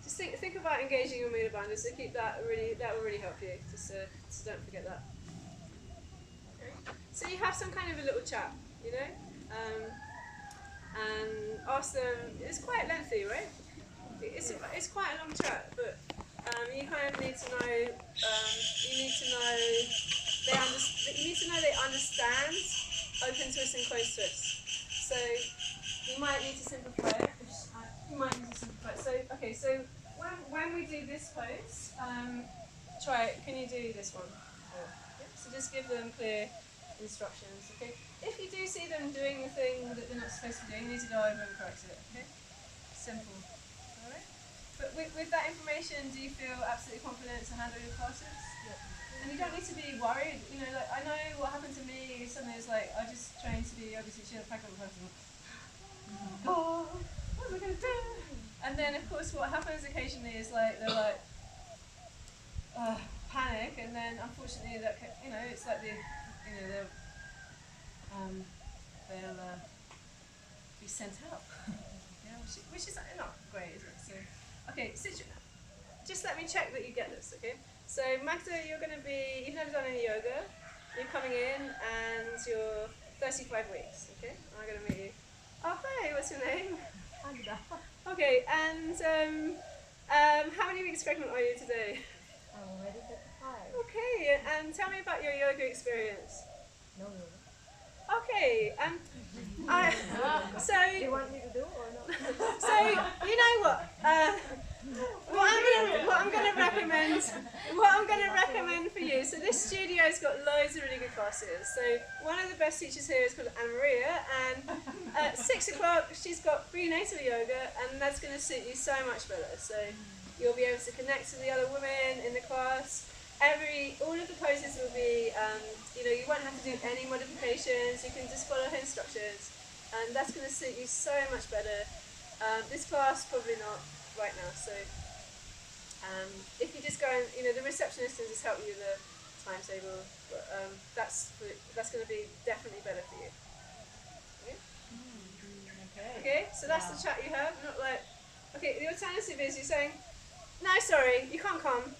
A: think about engaging your Mula Bandha, so keep that will really help you, so don't forget that. Okay. So you have some kind of a little chat, and ask them, it's quite lengthy, right? It's quite a long chat, but you kind of need to know, they understand open twist and closed twist. So you might need to simplify it. So okay, so when we do this pose, try it. Can you do this one? Yeah. So just give them clear instructions. Okay. If you do see them doing the thing that they're not supposed to do, you need to go over and correct it. Okay. Simple. All right. But with that information, do you feel absolutely confident to handle your classes? Yeah. And you don't need to be worried. I know what happened to me. Suddenly it's like I just trained to be a yoga teacher, pregnant person. Oh, what am I going to do? And then of course what happens occasionally is they're like panic, and then unfortunately that it's like the they'll be sent out. Yeah, which is not great, is it? So, okay, so just let me check that you get this, okay? So Magda, you've never done any yoga. You're coming in and you're 35 weeks, okay? I'm going to meet you. Oh, hey, what's your name?
K: Agda.
A: Okay, and how many weeks pregnant are you today?
K: I'm already 35.
A: Okay, and tell me about your yoga experience.
K: No yoga.
A: Okay, so
K: You want me to do or not?
A: so you know what? What I'm going to recommend for you. So this studio's got loads of really good classes. So one of the best teachers here is called Anna Maria, and at 6 o'clock she's got prenatal yoga, and that's going to suit you so much better. So you'll be able to connect to the other women in the class. All of the poses will be, you won't have to do any modifications. You can just follow her instructions, and that's going to suit you so much better. This class probably not right now. So if you just go and, the receptionist can just help you with the timetable. But that's going to be definitely better for you. Okay. So that's the chat you have. Not like, okay. The alternative is you're saying, no, sorry, you can't come.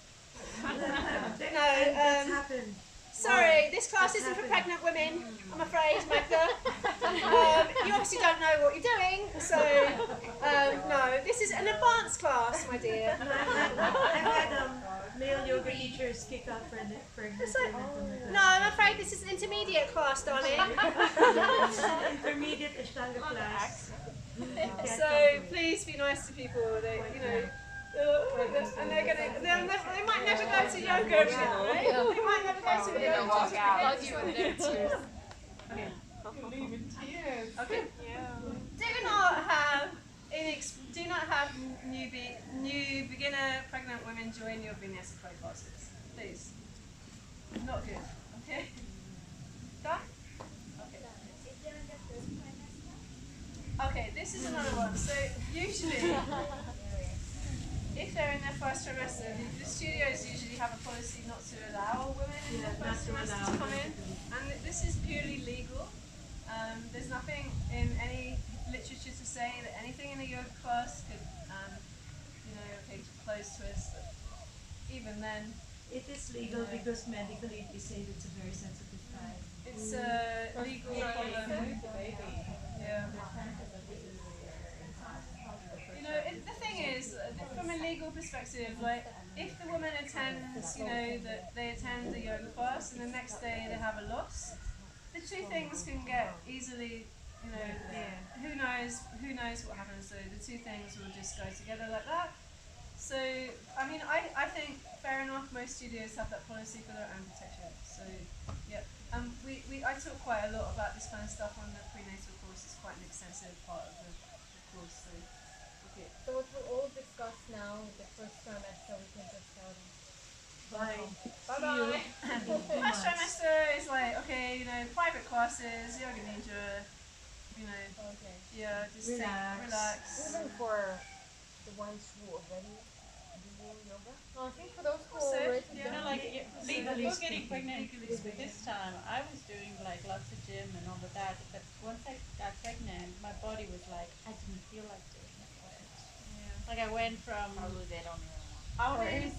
K: That's happened.
A: Sorry, this class isn't for pregnant women, I'm afraid, Magda. You obviously don't know what you're doing, so no, this is an advanced class, my dear.
K: I've had male yoga teachers kick out pregnant women from the class.
A: No, I'm afraid this is an intermediate class, darling.
K: Intermediate Ashtanga class.
A: So please be nice to people. And they might never go to yoga again, right? They might never go to yoga.
F: Walk out.
H: Leave in tears.
A: Okay. Do not have new beginner pregnant women join your Vinyasa Flow classes, please. Not good. Okay. Done. Okay, this is another one. So usually, if they're in their first trimester, the studios usually have a policy not to allow women in their first trimester to come in, and this is purely legal. There's nothing in any literature to say that anything in a yoga class could, okay, close twist. But even then,
K: it is legal because medically they say it's a very sensitive time.
A: It's a legal problem. Yeah. The thing is, from a legal perspective, like, if the woman attends, that they attend a yoga class and the next day they have a loss, the two things can get easily, who knows what happens, so the two things will just go together like that. So, I mean, I think, fair enough, most studios have that policy for their own protection, so, yeah. I talk quite a lot about this kind of stuff on the prenatal course. It's quite an extensive part of the course, so.
I: So what we'll all discuss now, the first trimester, we can just
K: Bye.
A: Bye-bye. First trimester is like, okay, private classes, Yoga Nidra,
I: Okay.
A: yeah, just relax.
I: Even for the ones who already do yoga? No, I think for those who
A: Also,
I: already
H: Legally before getting pregnant this time, I was doing like lots of gym and all of that, but once I got pregnant, my body was like, I didn't feel like doing it. Like I went from
F: Probably they don't even want.
H: hours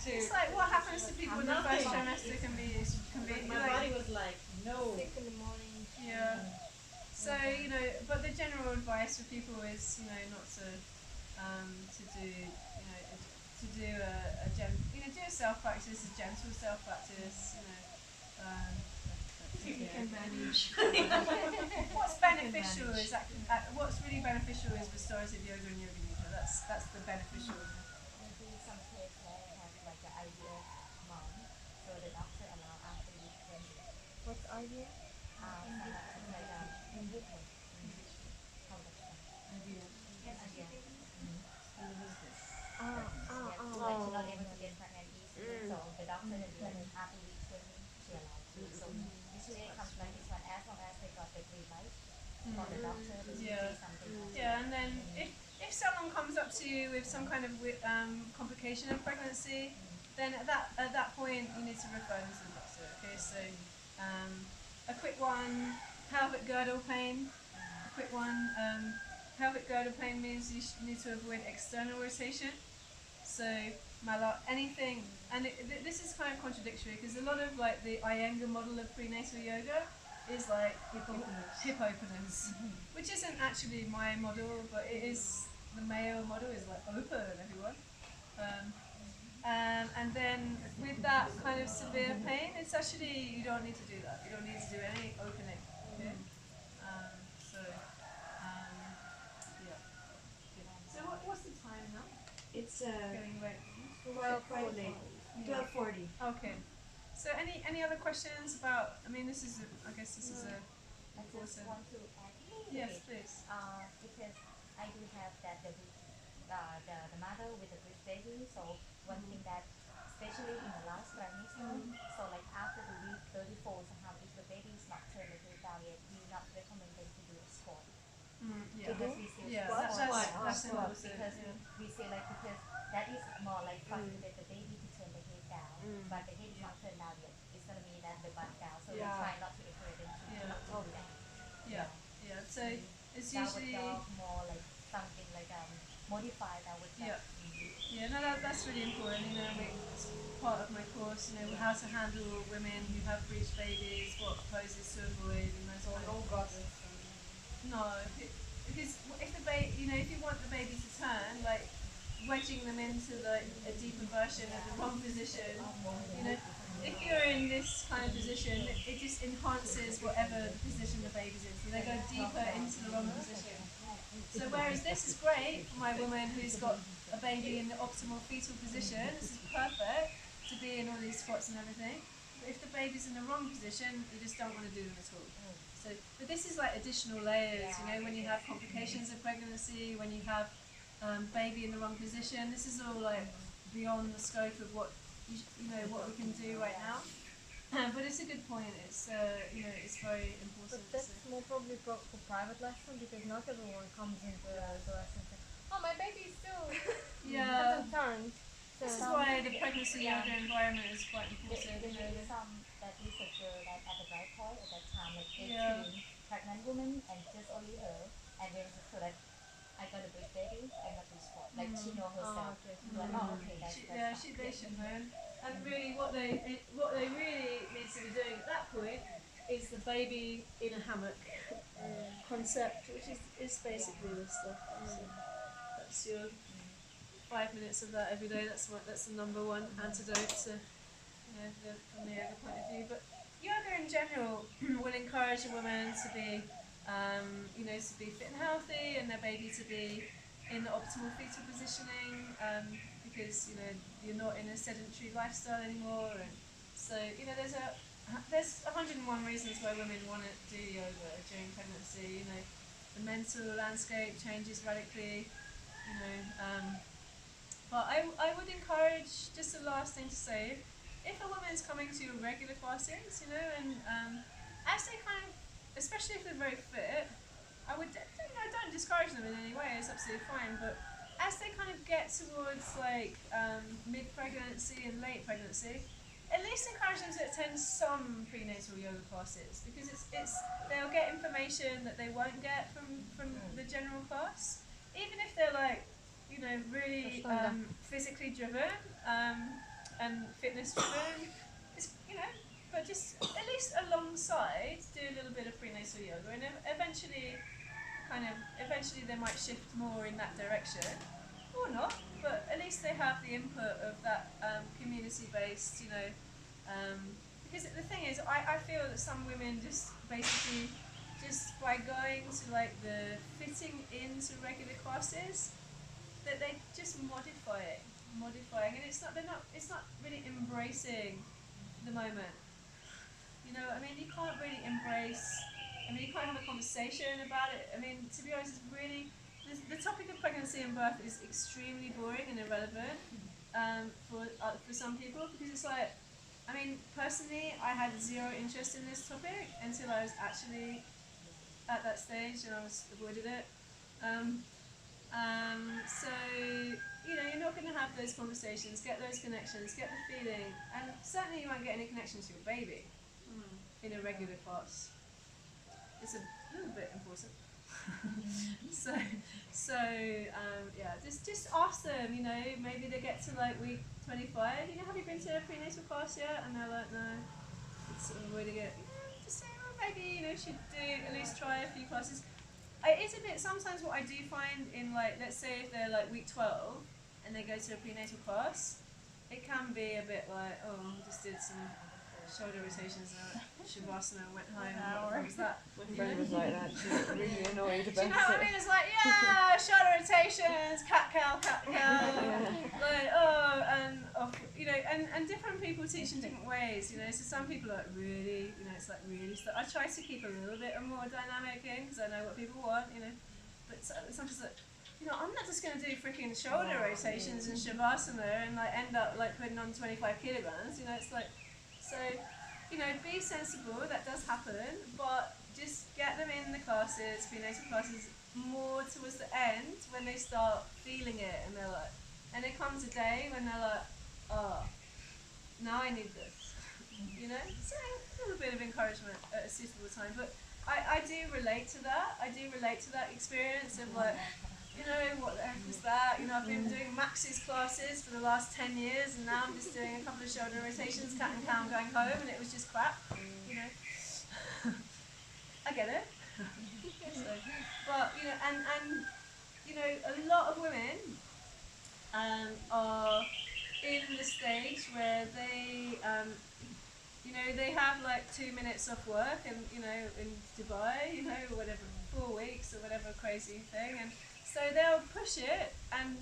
H: to
A: It's like what happens to people in the first trimester can be
H: my
A: like,
H: body was like, no.
I: sick in the morning.
A: yeah. So but the general advice for people is not to do a self practice, a gentle self practice.
K: If you can manage.
A: What's beneficial is what's really beneficial is restorative yoga and yoga nidra. That's the beneficial.
D: Maybe some kids have like the IVF mom, so the doctor allow after week 20.
I: What's IVF?
D: In Britain. How does that? Like she's not able to get pregnant easily, so the doctor has said after week 20 she allows you. So usually it comes like this one as long as they got the green light from the doctor. Something.
A: Yeah, and then if someone comes up to you with some kind of complication of pregnancy, then at that point you need to refer them to the doctor. Okay, so A quick one, pelvic girdle pain. A quick one, pelvic girdle pain means you need to avoid external rotation. So anything, and this is kind of contradictory because a lot of like the Iyengar model of prenatal yoga is like hip openers, which isn't actually my model, but it is the Mayo model is like open everyone. And then with that kind of severe pain, it's actually, you don't need to do that. You don't need to do any opening. Okay? So what's the time now?
K: It's
A: Getting late.
K: quite late. 12:40.
A: Okay. So any other questions about? I mean, this is I guess this is a.
D: I just want to add.
A: Yes, please.
D: Because I do have that the mother with the breast baby. So one thing that, especially in the last trimester, so like after the week 34, somehow if the baby is not turned the head down yet, we not recommend them to do a squat. Because we say
A: that's
D: squat because we say like because that is more like facilitate the baby to turn the head down, but the head is not turned down yet. It's gonna be that the butt down. So we try not to encourage them to do that.
A: Yeah. So it's
D: that
A: usually
D: would more like something like modify that would
A: Yeah, no, that's really important. You know, it's part of my course. You know, how to handle women who have breech babies, what poses to avoid, and those kind of things. No, because if the baby, you know, if you want the baby to turn, like wedging them into like a deeper version of the wrong position, you know, if you're in this kind of position, it just enhances whatever the position the baby's in. So they go deeper into the wrong position. So whereas this is great for my woman who's got a baby in the optimal fetal position, this is perfect to be in all these squats and everything. But if the baby's in the wrong position, you just don't want to do them at all. So, but this is like additional layers, you know, when you have complications of pregnancy, when you have baby in the wrong position, this is all like beyond the scope of what you know what we can do right now. But it's a good point. It's you know, it's very important.
I: But that's more probably for private lesson because not everyone comes into the lesson and says, "Oh, my baby still hasn't turned." So
A: This is why the pregnancy yoga environment is quite important.
D: There is some that researcher that at the right point at that time, like 18 pregnant women and just only her, and there is so that I got a breast baby and not this squat. Like she know herself. Like, okay, that's
A: they should learn. And really, what they really need to be doing at that point is the baby in a hammock concept, which is basically this stuff. So that's your 5 minutes of that every day. That's the number one antidote to, you know, from the yoga point of view. But yoga in general will encourage a woman to be, you know, to be fit and healthy, and their baby to be in the optimal fetal positioning, because you know you're not in a sedentary lifestyle anymore, and so you know there's 101 reasons why women want to do yoga during pregnancy. You know, the mental landscape changes radically. You know. But I would encourage, just the last thing to say, if a woman's coming to your regular classes, you know, and as they kind of, especially if they're very fit, I would, you know, don't discourage them in any way, it's absolutely fine, but as they kind of get towards like mid-pregnancy and late pregnancy, at least encourage them to attend some prenatal yoga classes, because they'll get information that they won't get from the general class, even if they're like, you know, really physically driven and fitness driven. You know, but just at least alongside do a little bit of prenatal yoga, and eventually they might shift more in that direction, or not. But at least they have the input of that community-based, you know. Because the thing is, I feel that some women just basically just by going to like the fitting into regular classes, that they just modifying, and it's not really embracing the moment. You know, I mean, you can't really embrace. I mean, you can't have a conversation about it. I mean, to be honest, it's really the topic of pregnancy and birth is extremely boring and irrelevant for some people, because it's like, I mean, personally, I had zero interest in this topic until I was actually at that stage and I was avoided it. So, you know, you're not going to have those conversations, get those connections, get the feeling, and certainly you won't get any connections to your baby. in a regular class. It's a little bit important. Yeah, just ask them, you know, maybe they get to like week 25, you know, have you been to a prenatal class yet? And they're like, no, it's sort of really good. Just say, well, maybe, you know, you should do, at least try a few classes. It's a bit, sometimes what I do find in like, let's say if they're like week 12 and they go to a prenatal class, it can be a bit like, oh, I just did some shoulder rotations and shavasana and went home. What was that?
J: My friend was like that. She was really annoyed about it.
A: Do you know what I mean? It's like, yeah, shoulder rotations, cat-cow. Like, you know, and different people teach in different ways, you know. So some people are like really, you know, it's like really stuff. I try to keep a little bit more dynamic in because I know what people want, you know. But sometimes like, you know, I'm not just going to do freaking shoulder rotations and shavasana and like end up like putting on 25 kilograms, you know. It's like, so, you know, be sensible, that does happen, but just get them in the classes, prenatal classes, more towards the end when they start feeling it and they're like, and there comes a day when they're like, oh, now I need this, you know? So a little bit of encouragement at a suitable time, but I do relate to that. I do relate to that experience of like, you know, what the heck was that? You know, I've been doing Max's classes for the last 10 years and now I'm just doing a couple of shoulder rotations, cat and cow, going home, and it was just crap, you know. I get it. So, but, you know, and you know, a lot of women are in the stage where they, you know, they have like 2 minutes off work and, you know, in Dubai, you know, whatever, 4 weeks or whatever crazy thing, and so they'll push it and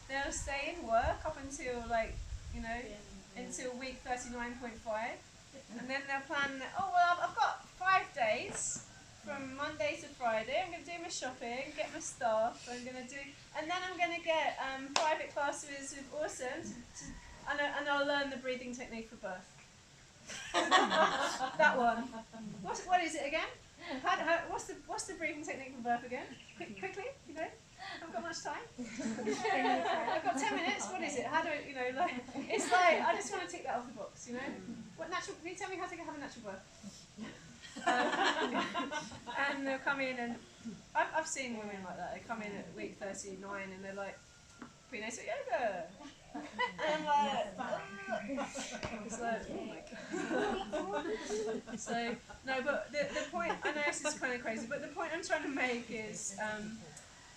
A: they'll stay in work up until like, you know, until week 39.5, and then they'll plan, oh well, I've got 5 days from Monday to Friday, I'm going to do my shopping, get my stuff, I'm going to do, and then I'm going to get private classes with Awesome, and I'll learn the breathing technique for birth. That one. What is it again? What's the breathing technique for birth again? Quickly, you know? I've got much time. I've got 10 minutes. What is it? How do I, you know, like, it's like, I just want to tick that off the box, you know? What natural, can you tell me how to have a natural birth? And they'll come in and, I've seen women like that. They come in at week 39 and they're like, prenatal yoga. And I'm like, it's like, oh my god. So, no, but the point, I know this is kind of crazy, but the point I'm trying to make is,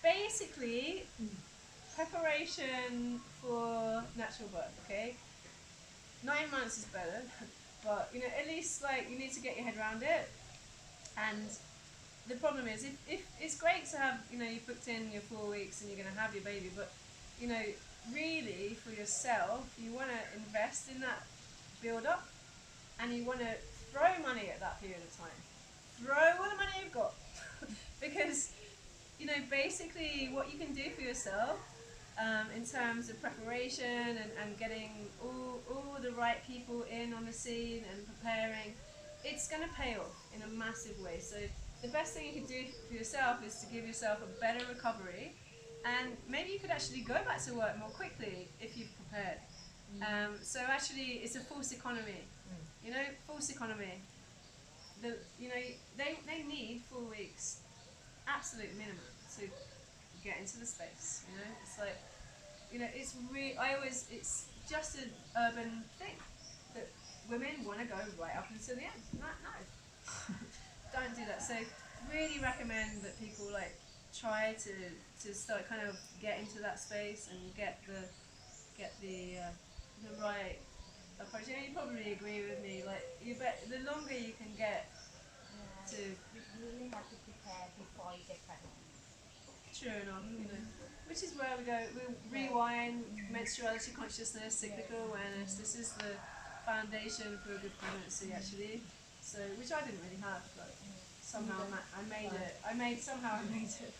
A: basically, preparation for natural birth, okay? 9 months is better, but, you know, at least, like, you need to get your head around it. And the problem is, if it's great to have, you know, you booked in your 4 weeks and you're going to have your baby, but, you know, really, for yourself, you want to invest in that build-up, and you want to throw money at that period of time. Throw all the money you've got. Because, you know, basically what you can do for yourself in terms of preparation and getting all the right people in on the scene and preparing, it's going to pay off in a massive way. So the best thing you can do for yourself is to give yourself a better recovery, and maybe you could actually go back to work more quickly if you've prepared. So actually, it's a false economy. You know, false economy. You know, they need 4 weeks, absolute minimum, to get into the space. You know, it's like, you know, it's it's just an urban thing that women want to go right up until the end. No, don't do that. So really recommend that people like try to start kind of get into that space and get the right approach. You know, you probably agree with me. Like, the longer you can get to.
D: You really have to prepare before you get pregnant.
A: True enough, you know. Which is where we go. We rewind menstruality consciousness, cyclical awareness. This is the foundation for a good pregnancy, actually. So, which I didn't really have, but somehow I made it.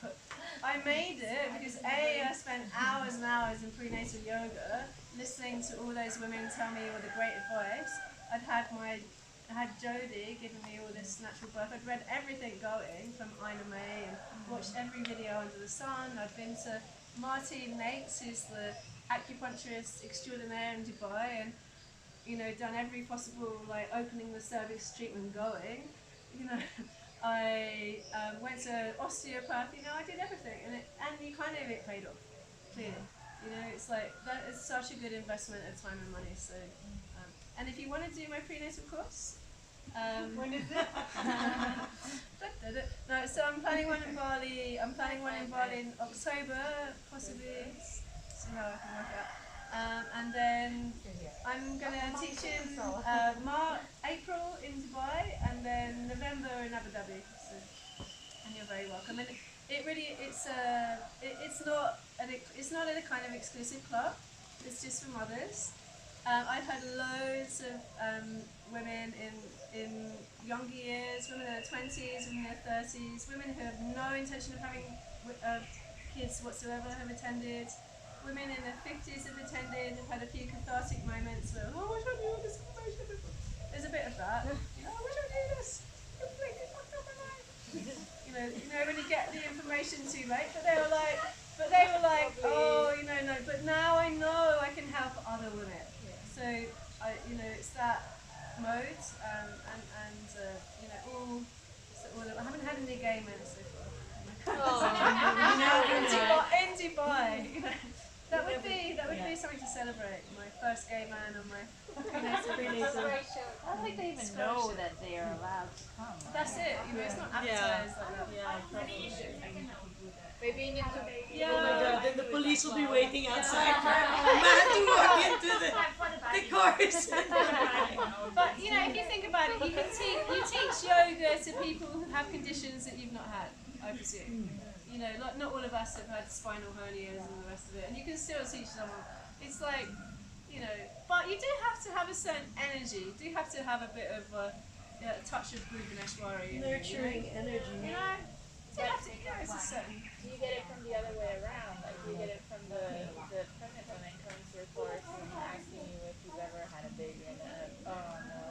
A: But I made it because I spent hours and hours in prenatal yoga, listening to all those women tell me all the great advice. I had Jodie giving me all this natural birth. I'd read everything going from Ina May and watched every video under the sun. I'd been to Martine Nates, who's the acupuncturist extraordinaire in Dubai, and you know, done every possible, like opening the service treatment going, you know. I went to osteopath, you know, I did everything, and you kind of, it paid off, clearly. You know, it's like, that is such a good investment of time and money, so, and if you want to do my prenatal course,
K: when is it?
A: no, so I'm planning one in Bali, in October, possibly, see how I can work out. And then I'm going to teach in April in Dubai, and then November in Abu Dhabi. So, and you're very welcome. And it really, it's not a kind of exclusive club. It's just for mothers. I've had loads of women in younger years, women in their 20s, women in their 30s, women who have no intention of having kids whatsoever have attended. Women in their 50s have attended, have had a few cathartic moments where, oh, I wish I knew all this information. There's a bit of that. You know, I wish I knew this. Completely fucked up my life. You know, when you get the information too late, but they were like, oh, you know, no, but now I know I can help other women. So, you know, it's that mode, and you know, all I haven't had any gay men so far. In Dubai, you know. That would be something to celebrate. My first gay man on my prenatal.
F: I don't think they even know that they are allowed to come. Right?
A: That's it. You know, it's not advertised like that.
F: Maybe you need to.
K: Oh my God! Then the police will be waiting outside for a man to walk into the course.
A: But you know, if you think about it, you teach yoga to people who have conditions that you've not had, I presume. You know, like not all of us have had spinal hernias and the rest of it, and you can still teach someone. It's like, you know, but you do have to have a certain energy. You do have to have a bit of a touch of Bhuvaneshwari.
K: Nurturing energy.
A: You know, you have to. You know, it's a certain.
F: Do you get it from the other way around? Like, do you get it from the pregnant woman coming to your course and asking you if you've ever had a baby and then, oh no.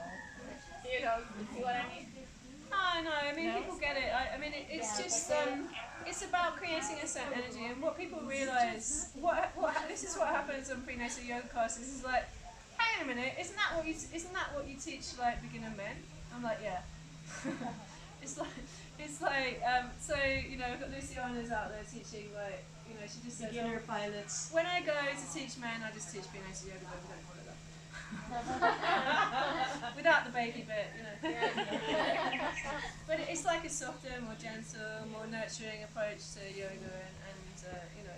F: You know, see what I mean?
A: I know. I mean, people get it. I mean, it's just it's about creating a certain energy, and what people realise. This is what happens on prenatal yoga classes. Is like, hang on a minute, isn't that what you teach like beginner men? I'm like, yeah. it's like so you know, I've got Luciana's out there teaching, like, you know, she just says
K: beginner pilots.
A: When I go to teach men, I just teach prenatal yoga, but we don't follow that. Without the baby bit, you know. But it's like a softer, more gentle, more nurturing approach to yoga, and you know,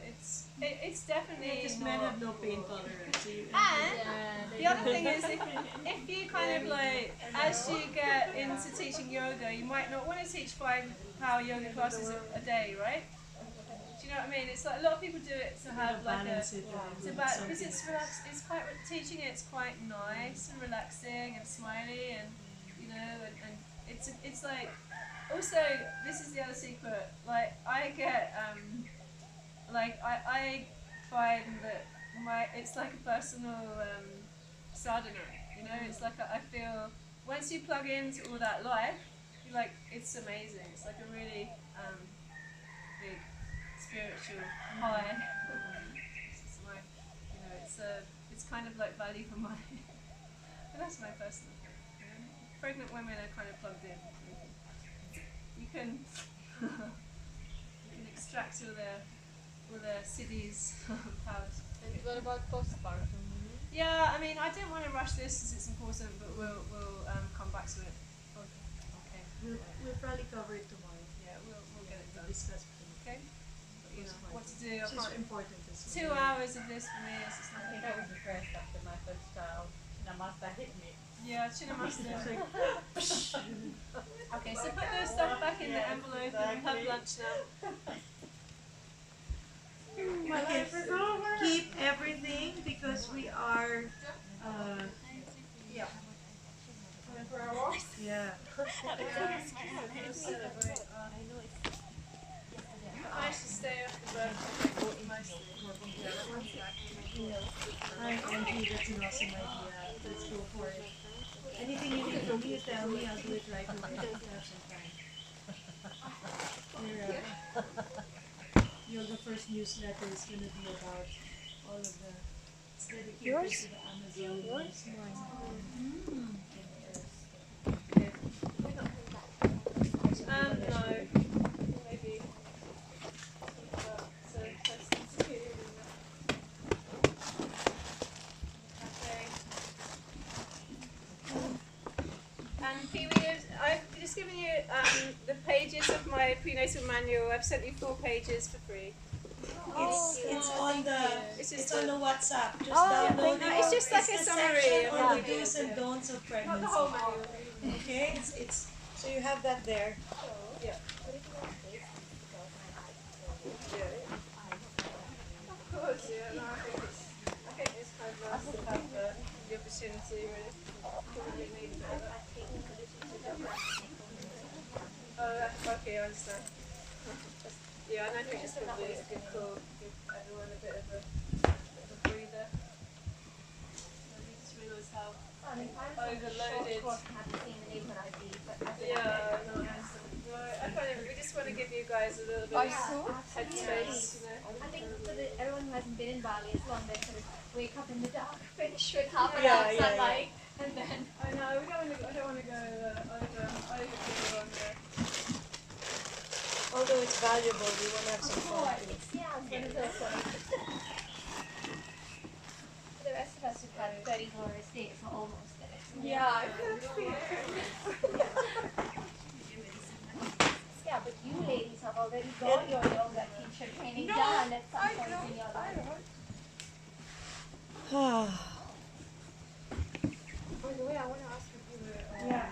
A: it's definitely
K: because men have no pain tolerance.
A: And the other thing is, if you kind of like, as you get into teaching yoga, you might not want to teach 5 power yoga classes a day, right? Do you know what I mean? It's like a lot of people do it to have like because it's relaxed. It's quite teaching. It's quite nice and relaxing and smiley, and you know, and it's like also this is the other secret. Like I get like I find that it's like a personal sadhana. You know, it's like I feel once you plug into all that life, you're like, it's amazing. It's like a really big spiritual high. It's my, you know, it's kind of like value for money. But that's my personal thing. You know? Pregnant women are kind of plugged in. You can extract all their cities' powers.
I: And what about postpartum?
A: Yeah, I mean, I don't want to rush this because it's important, but we'll come back to it. Okay.
K: We'll probably cover it tomorrow.
A: Yeah, we'll get it done.
K: Discuss it.
A: Okay. But, you know what to do.
K: It's just important.
A: 2 hours of this for me is just
H: I think I was depressed after my first child. Namasta hit me.
A: Yeah, Chinnamasta. Okay, so put the stuff back in the envelope and have lunch now.
K: Okay, keep everything because we are. Yeah. Yeah.
A: I should stay after birth.
K: Hi, Angie, that's an awesome idea. Let's go for it. Anything you need from me, tell me. I'll do it right away. Have some time. The first newsletter is going to be about all of the It's dedicated
C: Yours?
K: to the Amazon.
C: Yours?
A: No. Maybe. So close to you. Okay. And Pee-wee, I've just given you the pages of my prenatal manual. I've sent you 4 pages for free.
K: It's on the it's on the WhatsApp. Just
A: Oh,
K: download it.
A: it's just like a
K: the
A: summary
K: section
A: of
K: on
A: what
K: the
A: it
K: do's
A: is,
K: and don'ts of pregnancy.
A: Not the whole manual.
K: Okay, it's so you have that there.
A: Yeah. Of course, yeah. No, I think it's kind of nice to have the opportunity, really. Probably need a bit of that. Oh, okay, I understand. Yeah, and I think it's probably a good call. Give everyone a bit of a breather. I just realised how overloaded. Yeah, no, I can't even. We just want to give you guys a little bit of headspace, you know.
B: I think for everyone who hasn't been in Bali as long, they sort of wake up in the dark, finish with half an hour of sunlight, and then.
A: I know. I don't want to go over on there.
K: Although it's valuable, we want to have some fun too.
B: It's one of those ones. For the rest of us who've had 30 glorious days, we're almost at it.
A: Yeah.
B: Yeah, but you ladies have already got your yoga teacher training done at some point in your life.
K: Ah.
B: By the way, I want to ask if you were
K: Yeah.